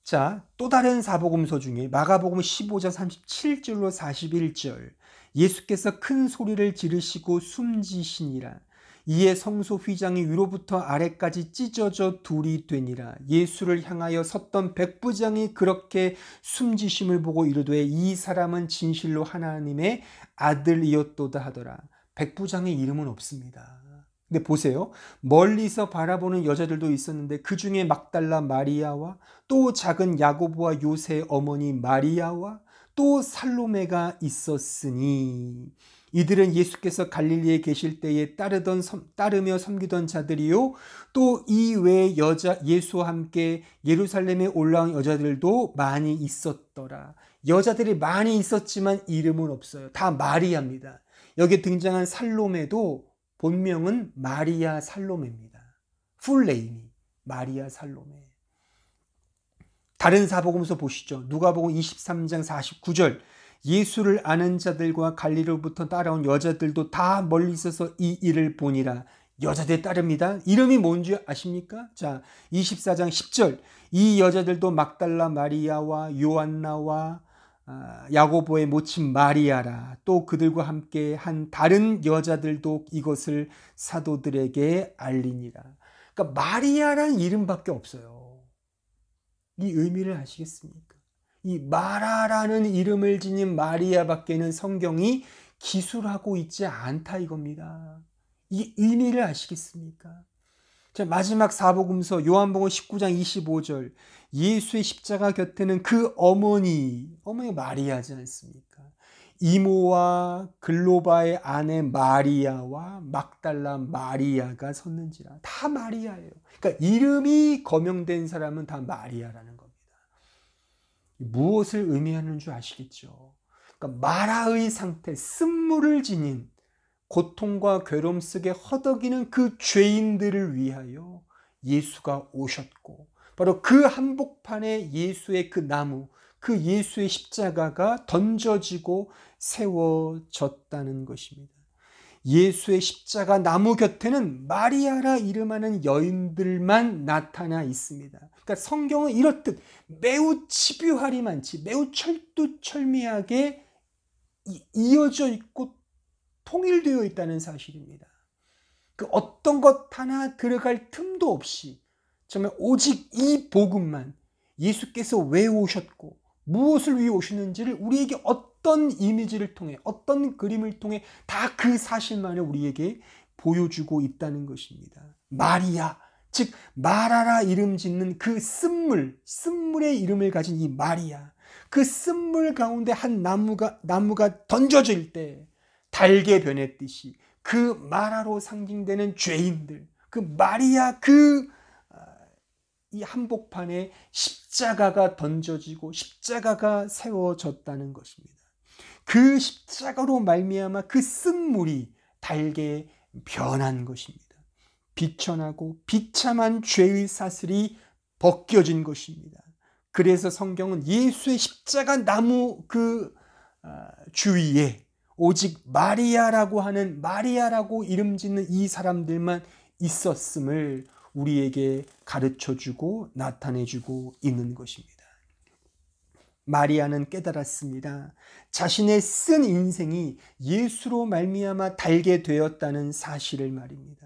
자, 또 다른 사복음서 중에 마가복음 15장 37절로 41절 예수께서 큰 소리를 지르시고 숨지시니라. 이에 성소 휘장이 위로부터 아래까지 찢어져 둘이 되니라. 예수를 향하여 섰던 백부장이 그렇게 숨지심을 보고 이르되 이 사람은 진실로 하나님의 아들이었도다 하더라. 백부장의 이름은 없습니다. 근데 보세요. 멀리서 바라보는 여자들도 있었는데 그 중에 막달라 마리아와 또 작은 야고보와 요새의 어머니 마리아와 또 살로메가 있었으니 이들은 예수께서 갈릴리에 계실 때에 따르며 섬기던 자들이요 또 이 외에 예수와 함께 예루살렘에 올라온 여자들도 많이 있었더라. 여자들이 많이 있었지만 이름은 없어요. 다 마리아입니다. 여기 등장한 살로메도 본명은 마리아 살로메입니다. 풀네임이 마리아 살로메. 다른 사복음서 보시죠. 누가복음 23장 49절. 예수를 아는 자들과 갈릴리로부터 따라온 여자들도 다 멀리 있어서 이 일을 보니라. 여자들 따릅니다. 이름이 뭔지 아십니까? 자, 24장 10절. 이 여자들도 막달라 마리아와 요한나와 야고보의 모친 마리아라. 또 그들과 함께 한 다른 여자들도 이것을 사도들에게 알리니라. 그러니까 마리아라는 이름밖에 없어요. 이 의미를 아시겠습니까? 이 마라라는 이름을 지닌 마리아밖에는 성경이 기술하고 있지 않다 이겁니다. 이 의미를 아시겠습니까? 자, 마지막 사복음서 요한복음 19장 25절. 예수의 십자가 곁에는 그 어머니 마리아지 않습니까? 이모와 글로바의 아내 마리아와 막달라 마리아가 섰는지라. 다 마리아예요. 그러니까 이름이 거명된 사람은 다 마리아라는 겁니다. 무엇을 의미하는 줄 아시겠죠? 그러니까 마라의 상태, 쓴물을 지닌 고통과 괴로움 속에 허덕이는 그 죄인들을 위하여 예수가 오셨고 바로 그 한복판에 예수의 그 나무, 그 예수의 십자가가 던져지고 세워졌다는 것입니다. 예수의 십자가 나무 곁에는 마리아라 이름하는 여인들만 나타나 있습니다. 그러니까 성경은 이렇듯 매우 집요하리만치 매우 철두철미하게 이어져 있고 통일되어 있다는 사실입니다. 그 어떤 것 하나 들어갈 틈도 없이 정말 오직 이 복음만 예수께서 왜 오셨고 무엇을 위해 오시는지를 우리에게 어떤 이미지를 통해 어떤 그림을 통해 다 그 사실만을 우리에게 보여주고 있다는 것입니다. 마리아, 즉 마라라 이름 짓는 그 쓴물의 이름을 가진 이 마리아, 그 쓴물 가운데 한 나무가 던져질 때 달게 변했듯이 그 마라로 상징되는 죄인들, 그 마리아 이 한복판에 십자가가 던져지고 십자가가 세워졌다는 것입니다. 그 십자가로 말미암아 그 쓴물이 달게 변한 것입니다. 비천하고 비참한 죄의 사슬이 벗겨진 것입니다. 그래서 성경은 예수의 십자가 나무 그 주위에 오직 마리아라고 이름 짓는 이 사람들만 있었음을 우리에게 가르쳐주고 나타내주고 있는 것입니다. 마리아는 깨달았습니다. 자신의 쓴 인생이 예수로 말미암아 달게 되었다는 사실을 말입니다.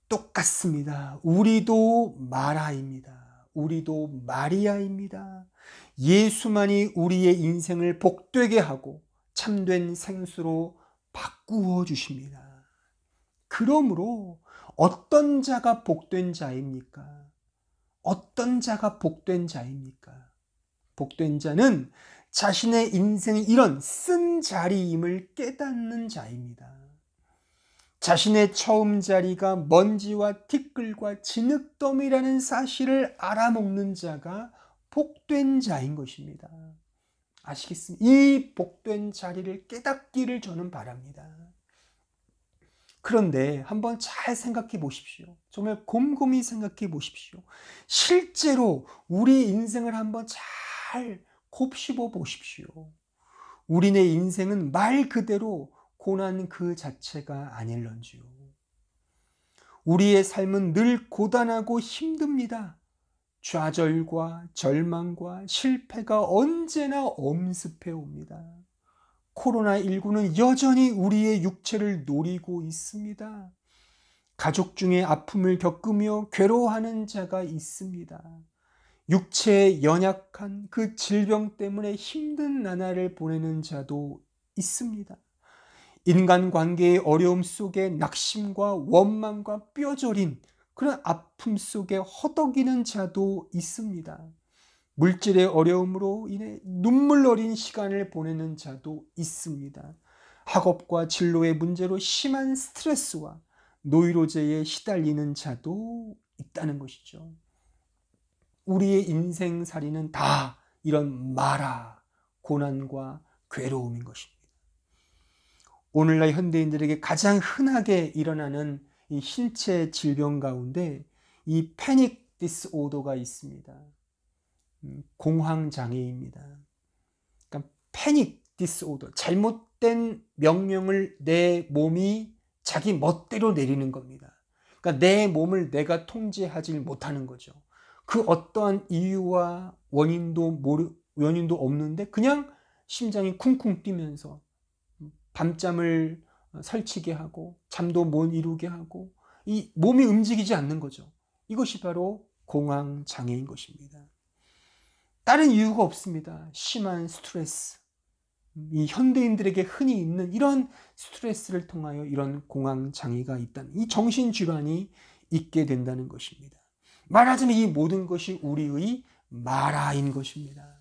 똑같습니다. 우리도 마라입니다. 우리도 마리아입니다. 예수만이 우리의 인생을 복되게 하고 참된 생수로 바꾸어 주십니다. 그러므로 어떤 자가 복된 자입니까? 어떤 자가 복된 자입니까? 복된 자는 자신의 인생이 이런 쓴 자리임을 깨닫는 자입니다. 자신의 처음 자리가 먼지와 티끌과 진흙더미라는 사실을 알아먹는 자가 복된 자인 것입니다. 아시겠습니까? 이 복된 자리를 깨닫기를 저는 바랍니다. 그런데 한번 잘 생각해 보십시오. 정말 곰곰이 생각해 보십시오. 실제로 우리 인생을 한번 잘 곱씹어 보십시오. 우리네 인생은 말 그대로 고난 그 자체가 아닐런지요. 우리의 삶은 늘 고단하고 힘듭니다. 좌절과 절망과 실패가 언제나 엄습해 옵니다. 코로나19는 여전히 우리의 육체를 노리고 있습니다. 가족 중에 아픔을 겪으며 괴로워하는 자가 있습니다. 육체에 연약한 그 질병 때문에 힘든 나날을 보내는 자도 있습니다. 인간관계의 어려움 속에 낙심과 원망과 뼈저림, 그런 아픔 속에 허덕이는 자도 있습니다. 물질의 어려움으로 인해 눈물 어린 시간을 보내는 자도 있습니다. 학업과 진로의 문제로 심한 스트레스와 노이로제에 시달리는 자도 있다는 것이죠. 우리의 인생살이는 다 이런 마라, 고난과 괴로움인 것입니다. 오늘날 현대인들에게 가장 흔하게 일어나는 이 신체 질병 가운데 이 패닉 디스오더가 있습니다. 공황장애입니다. 그러니까 패닉 디스오더, 잘못된 명령을 내 몸이 자기 멋대로 내리는 겁니다. 그러니까 내 몸을 내가 통제하지 못하는 거죠. 그 어떠한 이유와 원인도 없는데 그냥 심장이 쿵쿵 뛰면서 밤잠을 설치게 하고 잠도 못 이루게 하고 이 몸이 움직이지 않는 거죠. 이것이 바로 공황장애인 것입니다. 다른 이유가 없습니다. 심한 스트레스. 이 현대인들에게 흔히 있는 이런 스트레스를 통하여 이런 공황장애가 있다는, 이 정신질환이 있게 된다는 것입니다. 말하자면 이 모든 것이 우리의 마라인 것입니다.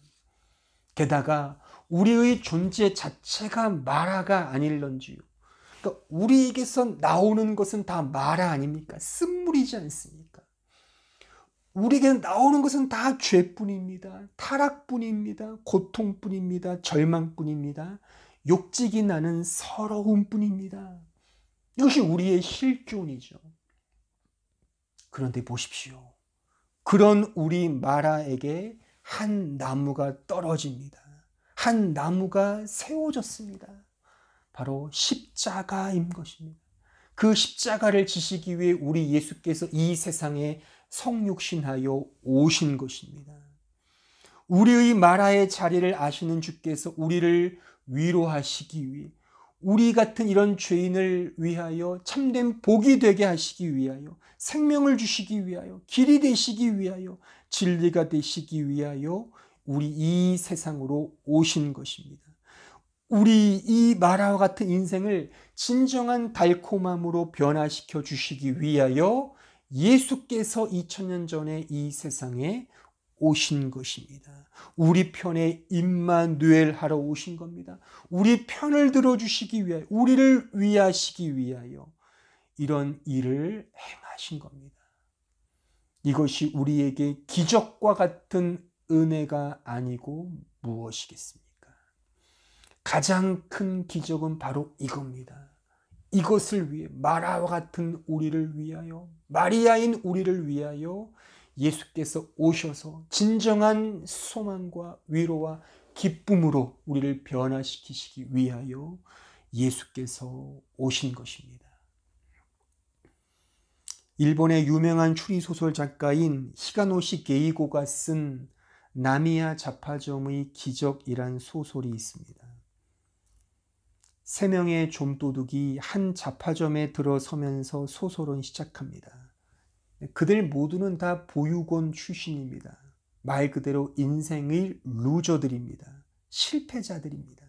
게다가 우리의 존재 자체가 마라가 아닐런지요. 그러니까 우리에게서 나오는 것은 다 마라 아닙니까? 쓴물이지 않습니까? 우리에게 나오는 것은 다 죄뿐입니다. 타락뿐입니다. 고통뿐입니다. 절망뿐입니다. 욕직이 나는 서러움뿐입니다. 이것이 우리의 실존이죠. 그런데 보십시오. 그런 우리 마라에게 한 나무가 떨어집니다. 한 나무가 세워졌습니다. 바로 십자가인 것입니다. 그 십자가를 지시기 위해 우리 예수께서 이 세상에 성육신하여 오신 것입니다. 우리의 마라의 자리를 아시는 주께서 우리를 위로하시기 위해, 우리 같은 이런 죄인을 위하여 참된 복이 되게 하시기 위하여, 생명을 주시기 위하여, 길이 되시기 위하여, 진리가 되시기 위하여 우리 이 세상으로 오신 것입니다. 우리 이 마라와 같은 인생을 진정한 달콤함으로 변화시켜 주시기 위하여 예수께서 2000년 전에 이 세상에 오신 것입니다. 우리 편에 임마누엘 하러 오신 겁니다. 우리 편을 들어주시기 위하여, 우리를 위하시기 위하여 이런 일을 행하신 겁니다. 이것이 우리에게 기적과 같은 은혜가 아니고 무엇이겠습니까? 가장 큰 기적은 바로 이겁니다. 이것을 위해, 마라와 같은 우리를 위하여, 마리아인 우리를 위하여 예수께서 오셔서 진정한 소망과 위로와 기쁨으로 우리를 변화시키시기 위하여 예수께서 오신 것입니다. 일본의 유명한 추리소설 작가인 히가노시 게이고가 쓴 나미야 자파점의 기적이란 소설이 있습니다. 3명의 좀도둑이 한 자파점에 들어서면서 소설은 시작합니다. 그들 모두는 다 보육원 출신입니다. 말 그대로 인생의 루저들입니다. 실패자들입니다.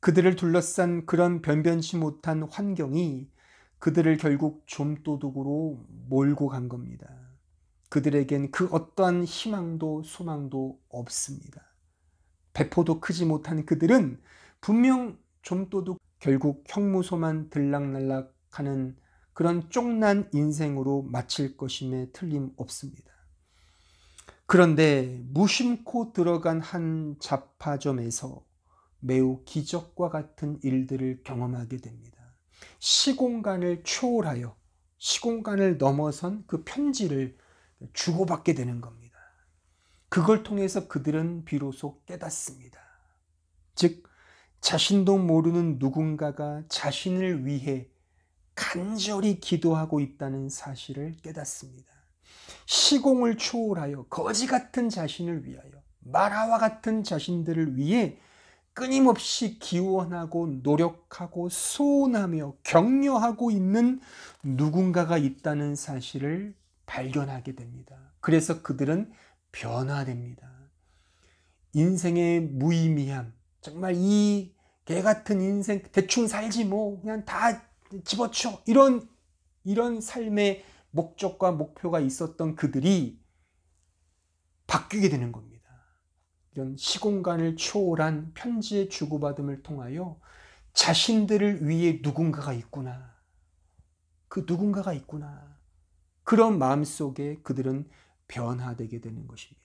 그들을 둘러싼 그런 변변치 못한 환경이 그들을 결국 좀도둑으로 몰고 간 겁니다. 그들에겐 그 어떠한 희망도 소망도 없습니다. 배포도 크지 못한 그들은 분명 좀도둑, 결국 형무소만 들락날락하는 그런 쫑난 인생으로 마칠 것임에 틀림없습니다. 그런데 무심코 들어간 한 잡화점에서 매우 기적과 같은 일들을 경험하게 됩니다. 시공간을 초월하여, 시공간을 넘어선 그 편지를 주고받게 되는 겁니다. 그걸 통해서 그들은 비로소 깨닫습니다. 즉, 자신도 모르는 누군가가 자신을 위해 간절히 기도하고 있다는 사실을 깨닫습니다. 시공을 초월하여 거지 같은 자신을 위하여, 마라와 같은 자신들을 위해 끊임없이 기원하고 노력하고 소원하며 격려하고 있는 누군가가 있다는 사실을 발견하게 됩니다. 그래서 그들은 변화됩니다. 인생의 무의미함, 정말 이 개 같은 인생, 대충 살지 뭐, 그냥 다 집어쳐. 이런 삶의 목적과 목표가 있었던 그들이 바뀌게 되는 겁니다. 이런 시공간을 초월한 편지의 주고받음을 통하여 자신들을 위해 누군가가 있구나. 그 누군가가 있구나. 그런 마음속에 그들은 변화되게 되는 것입니다.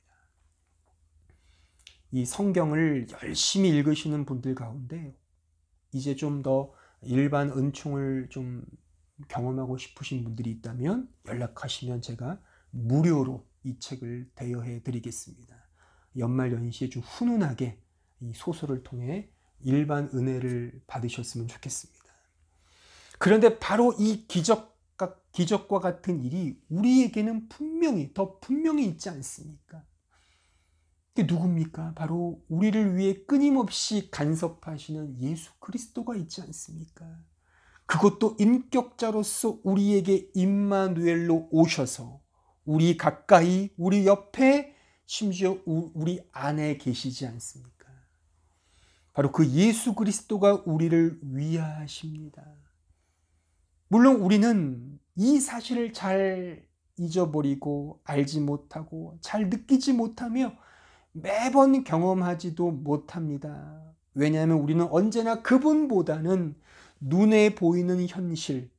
이 성경을 열심히 읽으시는 분들 가운데 이제 좀 더 일반 은총을 좀 경험하고 싶으신 분들이 있다면 연락하시면 제가 무료로 이 책을 대여해 드리겠습니다. 연말 연시에 좀 훈훈하게 이 소설을 통해 일반 은혜를 받으셨으면 좋겠습니다. 그런데 바로 이 기적과 같은 일이 우리에게는 더 분명히 있지 않습니까? 그게 누굽니까? 바로 우리를 위해 끊임없이 간섭하시는 예수 그리스도가 있지 않습니까? 그것도 인격자로서 우리에게 임마누엘로 오셔서 우리 가까이, 우리 옆에, 심지어 우리 안에 계시지 않습니까? 바로 그 예수 그리스도가 우리를 위하십니다. 물론 우리는 이 사실을 잘 잊어버리고 알지 못하고 잘 느끼지 못하며 매번 경험하지도 못합니다. 왜냐하면 우리는 언제나 그분보다는 눈에 보이는 현실,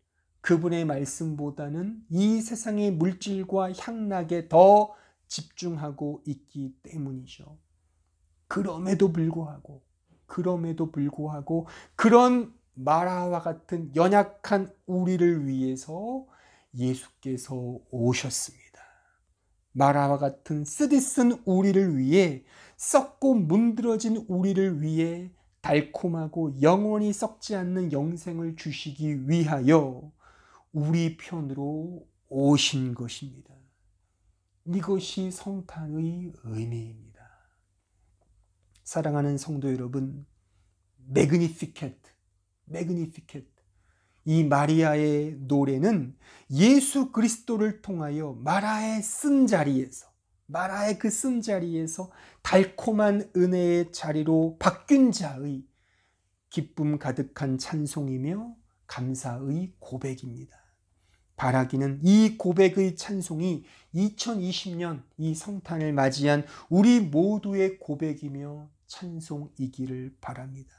그분의 말씀보다는 이 세상의 물질과 향락에 더 집중하고 있기 때문이죠. 그럼에도 불구하고 그런 마라와 같은 연약한 우리를 위해서 예수께서 오셨습니다. 마라와 같은 쓰디쓴 우리를 위해, 썩고 문드러진 우리를 위해 달콤하고 영원히 썩지 않는 영생을 주시기 위하여 우리 편으로 오신 것입니다. 이것이 성탄의 의미입니다. 사랑하는 성도 여러분, 매그니피켓. 이 마리아의 노래는 예수 그리스도를 통하여 마라의 그 쓴 자리에서 달콤한 은혜의 자리로 바뀐 자의 기쁨 가득한 찬송이며 감사의 고백입니다. 바라기는 이 고백의 찬송이 2020년 이 성탄을 맞이한 우리 모두의 고백이며 찬송이기를 바랍니다.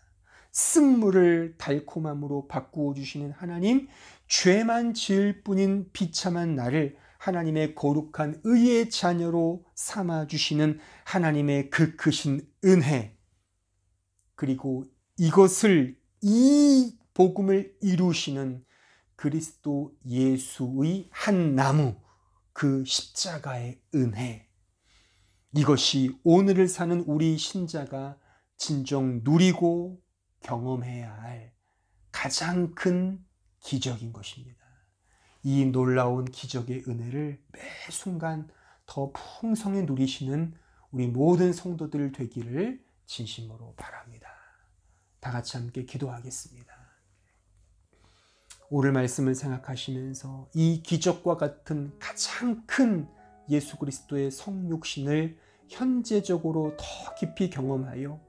쓴물을 달콤함으로 바꾸어 주시는 하나님, 죄만 지을 뿐인 비참한 나를 하나님의 거룩한 의의 자녀로 삼아 주시는 하나님의 그 크신 은혜, 그리고 이 복음을 이루시는 그리스도 예수의 한 나무, 그 십자가의 은혜, 이것이 오늘을 사는 우리 신자가 진정 누리고 경험해야 할 가장 큰 기적인 것입니다. 이 놀라운 기적의 은혜를 매 순간 더 풍성히 누리시는 우리 모든 성도들 되기를 진심으로 바랍니다. 다 같이 함께 기도하겠습니다. 오늘 말씀을 생각하시면서 이 기적과 같은 가장 큰 예수 그리스도의 성육신을 현재적으로 더 깊이 경험하여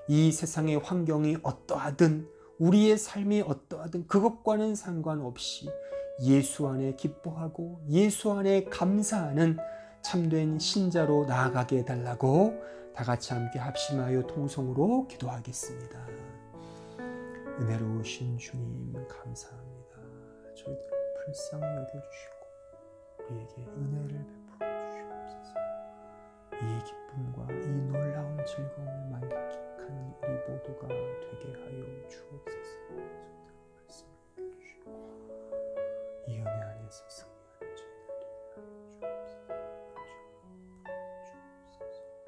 이 세상의 환경이 어떠하든 우리의 삶이 어떠하든 그것과는 상관없이 예수 안에 기뻐하고 예수 안에 감사하는 참된 신자로 나아가게 해달라고 다 같이 함께 합심하여 통성으로 기도하겠습니다. 은혜로우신 주님 감사합니다. 저희들을 불쌍히 여겨주시고 우리에게 은혜를 베풀어 주시옵소서. 이 기쁨과 이 놀라운 즐거움을 만끽하는 우리 모두가 되게 하여 주옵소서. 저희들을 불쌍히 여겨주시고 이 은혜 안에서 승리하는 저희들 되게 하여 주옵소서.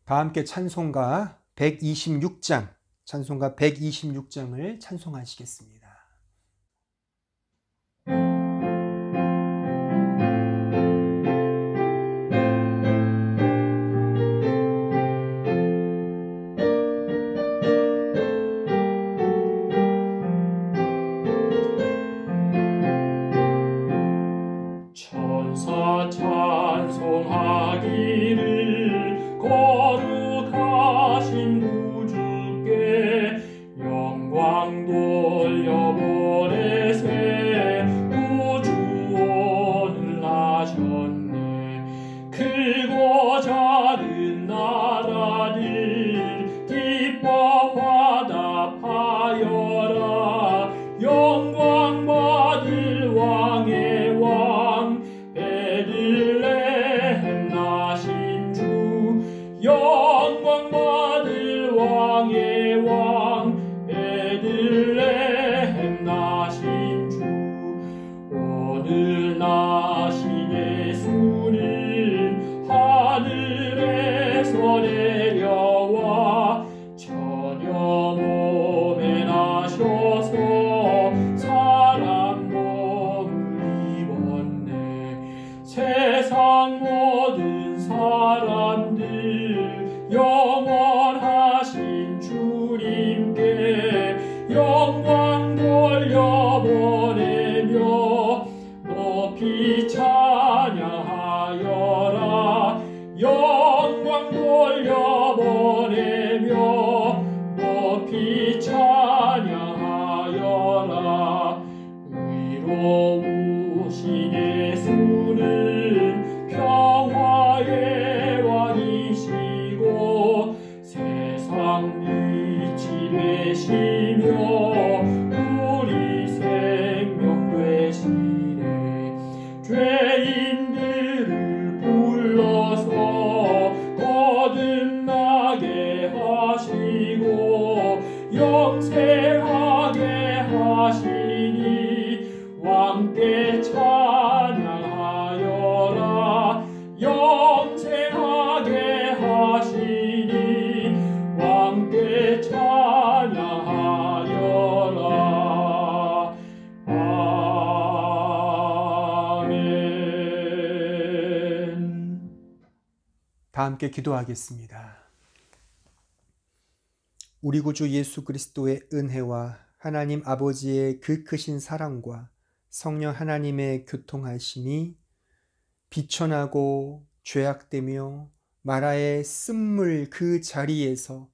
다 함께 찬송가 126장을 찬송하시겠습니다. 천사 찬송하기를 거룩하신 분 영원하신 주님께 영광 돌려보내며 높이 찬양하여라. 영광 돌려보내며 높이 찬양하여라. 의로우신 예수는 평화의 왕이시고 세상 빛이 되시며 우리 생명 되시네. 죄인들을 불러서 거듭나게 하시고 영생하게 하시니 왕께 찬양하여라. 영생하게 하시니 왕께 찬양하여라. 아멘. 다 함께 기도하겠습니다. 우리 구주 예수 그리스도의 은혜와 하나님 아버지의 그 크신 사랑과 성령 하나님의 교통하심이 비천하고 죄악되며 마라의 쓴물 그 자리에서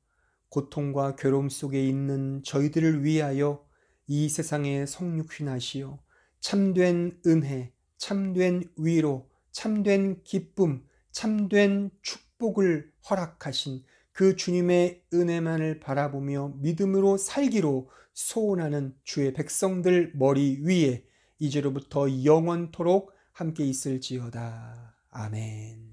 고통과 괴로움 속에 있는 저희들을 위하여 이 세상에 성육신하시어 참된 은혜, 참된 위로, 참된 기쁨, 참된 축복을 허락하신 그 주님의 은혜만을 바라보며 믿음으로 살기로 소원하는 주의 백성들 머리 위에 이제로부터 영원토록 함께 있을지어다. 아멘.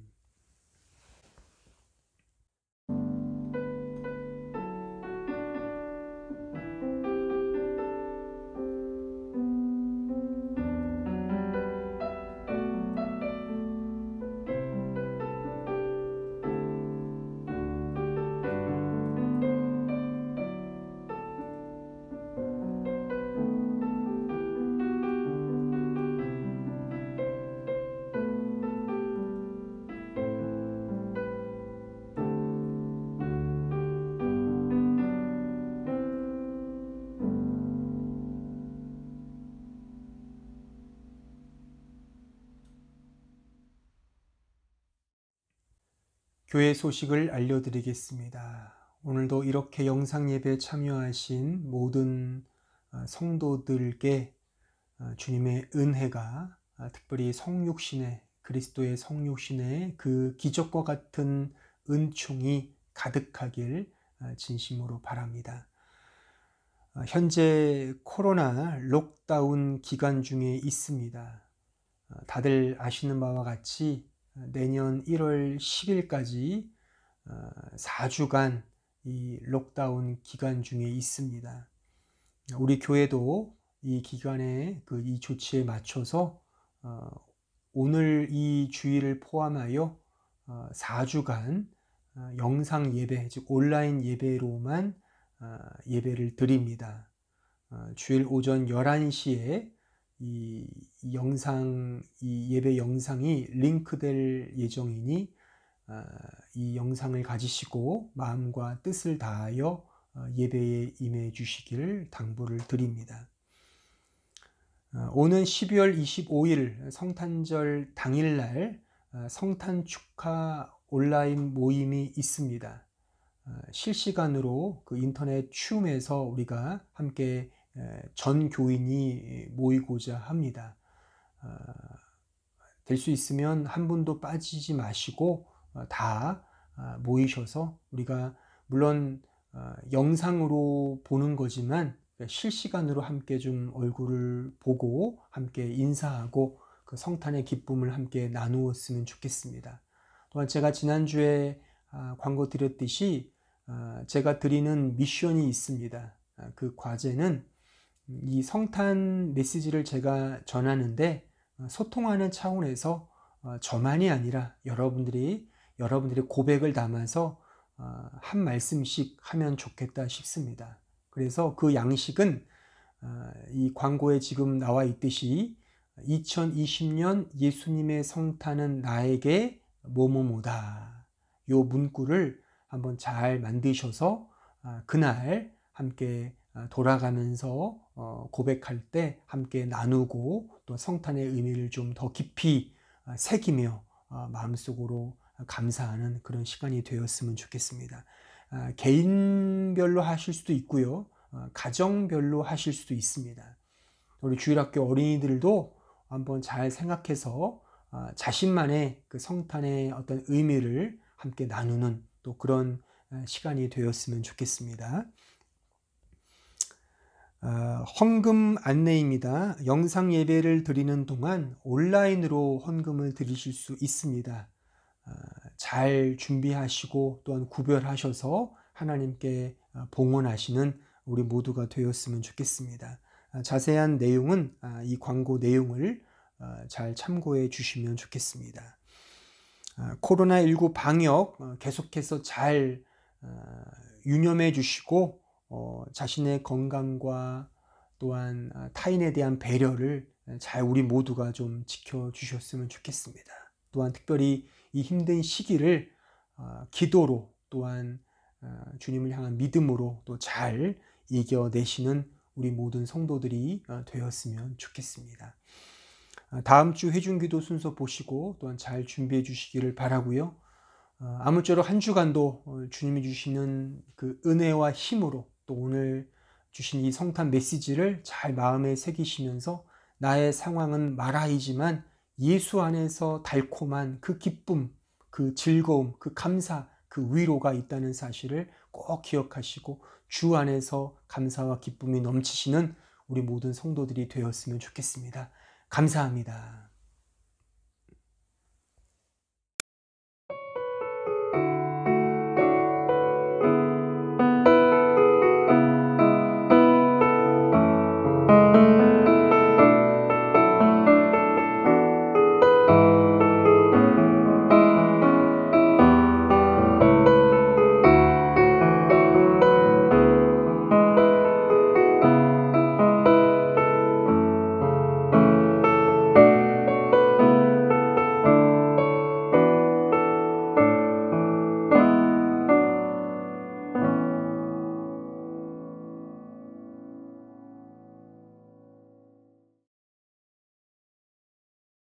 교회 소식을 알려드리겠습니다. 오늘도 이렇게 영상 예배에 참여하신 모든 성도들께 주님의 은혜가 특별히 성육신의 그리스도의 성육신의 그 기적과 같은 은총이 가득하길 진심으로 바랍니다. 현재 코로나 록다운 기간 중에 있습니다. 다들 아시는 바와 같이 내년 1월 10일까지 4주간 이 록다운 기간 중에 있습니다. 우리 교회도 이 기간에 이 조치에 맞춰서 오늘 이 주일을 포함하여 4주간 영상 예배, 즉 온라인 예배로만 예배를 드립니다. 주일 오전 11시에 이 예배 영상이 링크될 예정이니 이 영상을 가지시고 마음과 뜻을 다하여 예배에 임해 주시기를 당부를 드립니다. 오는 12월 25일 성탄절 당일날 성탄 축하 온라인 모임이 있습니다. 실시간으로 그 인터넷 춤에서 우리가 함께 전 교인이 모이고자 합니다. 될 수 있으면 한 분도 빠지지 마시고 다 모이셔서 우리가 물론 영상으로 보는 거지만 실시간으로 함께 좀 얼굴을 보고 함께 인사하고 그 성탄의 기쁨을 함께 나누었으면 좋겠습니다. 또한 제가 지난주에 광고 드렸듯이 제가 드리는 미션이 있습니다. 그 과제는 이 성탄 메시지를 제가 전하는데 소통하는 차원에서 저만이 아니라 여러분들의 고백을 담아서 한 말씀씩 하면 좋겠다 싶습니다. 그래서 그 양식은 이 광고에 지금 나와 있듯이 2020년 예수님의 성탄은 나에게 뭐뭐뭐다. 요 문구를 한번 잘 만드셔서 그날 함께 돌아가면서 고백할 때 함께 나누고 또 성탄의 의미를 좀 더 깊이 새기며 마음속으로 감사하는 그런 시간이 되었으면 좋겠습니다. 개인별로 하실 수도 있고요. 가정별로 하실 수도 있습니다. 우리 주일학교 어린이들도 한번 잘 생각해서 자신만의 그 성탄의 어떤 의미를 함께 나누는 또 그런 시간이 되었으면 좋겠습니다. 헌금 안내입니다. 영상 예배를 드리는 동안 온라인으로 헌금을 드리실 수 있습니다. 잘 준비하시고 또한 구별하셔서 하나님께 봉헌하시는 우리 모두가 되었으면 좋겠습니다. 자세한 내용은 이 광고 내용을 잘 참고해 주시면 좋겠습니다. 코로나19 방역 계속해서 잘 유념해 주시고 자신의 건강과 또한 타인에 대한 배려를 잘 우리 모두가 좀 지켜주셨으면 좋겠습니다. 또한 특별히 이 힘든 시기를 기도로 또한 주님을 향한 믿음으로 또 잘 이겨내시는 우리 모든 성도들이 되었으면 좋겠습니다. 다음 주 회중기도 순서 보시고 또한 잘 준비해 주시기를 바라고요. 아무쪼록 한 주간도 주님이 주시는 그 은혜와 힘으로 또 오늘 주신 이 성탄 메시지를 잘 마음에 새기시면서 나의 상황은 마라이지만 예수 안에서 달콤한 그 기쁨, 그 즐거움, 그 감사, 그 위로가 있다는 사실을 꼭 기억하시고 주 안에서 감사와 기쁨이 넘치시는 우리 모든 성도들이 되었으면 좋겠습니다. 감사합니다.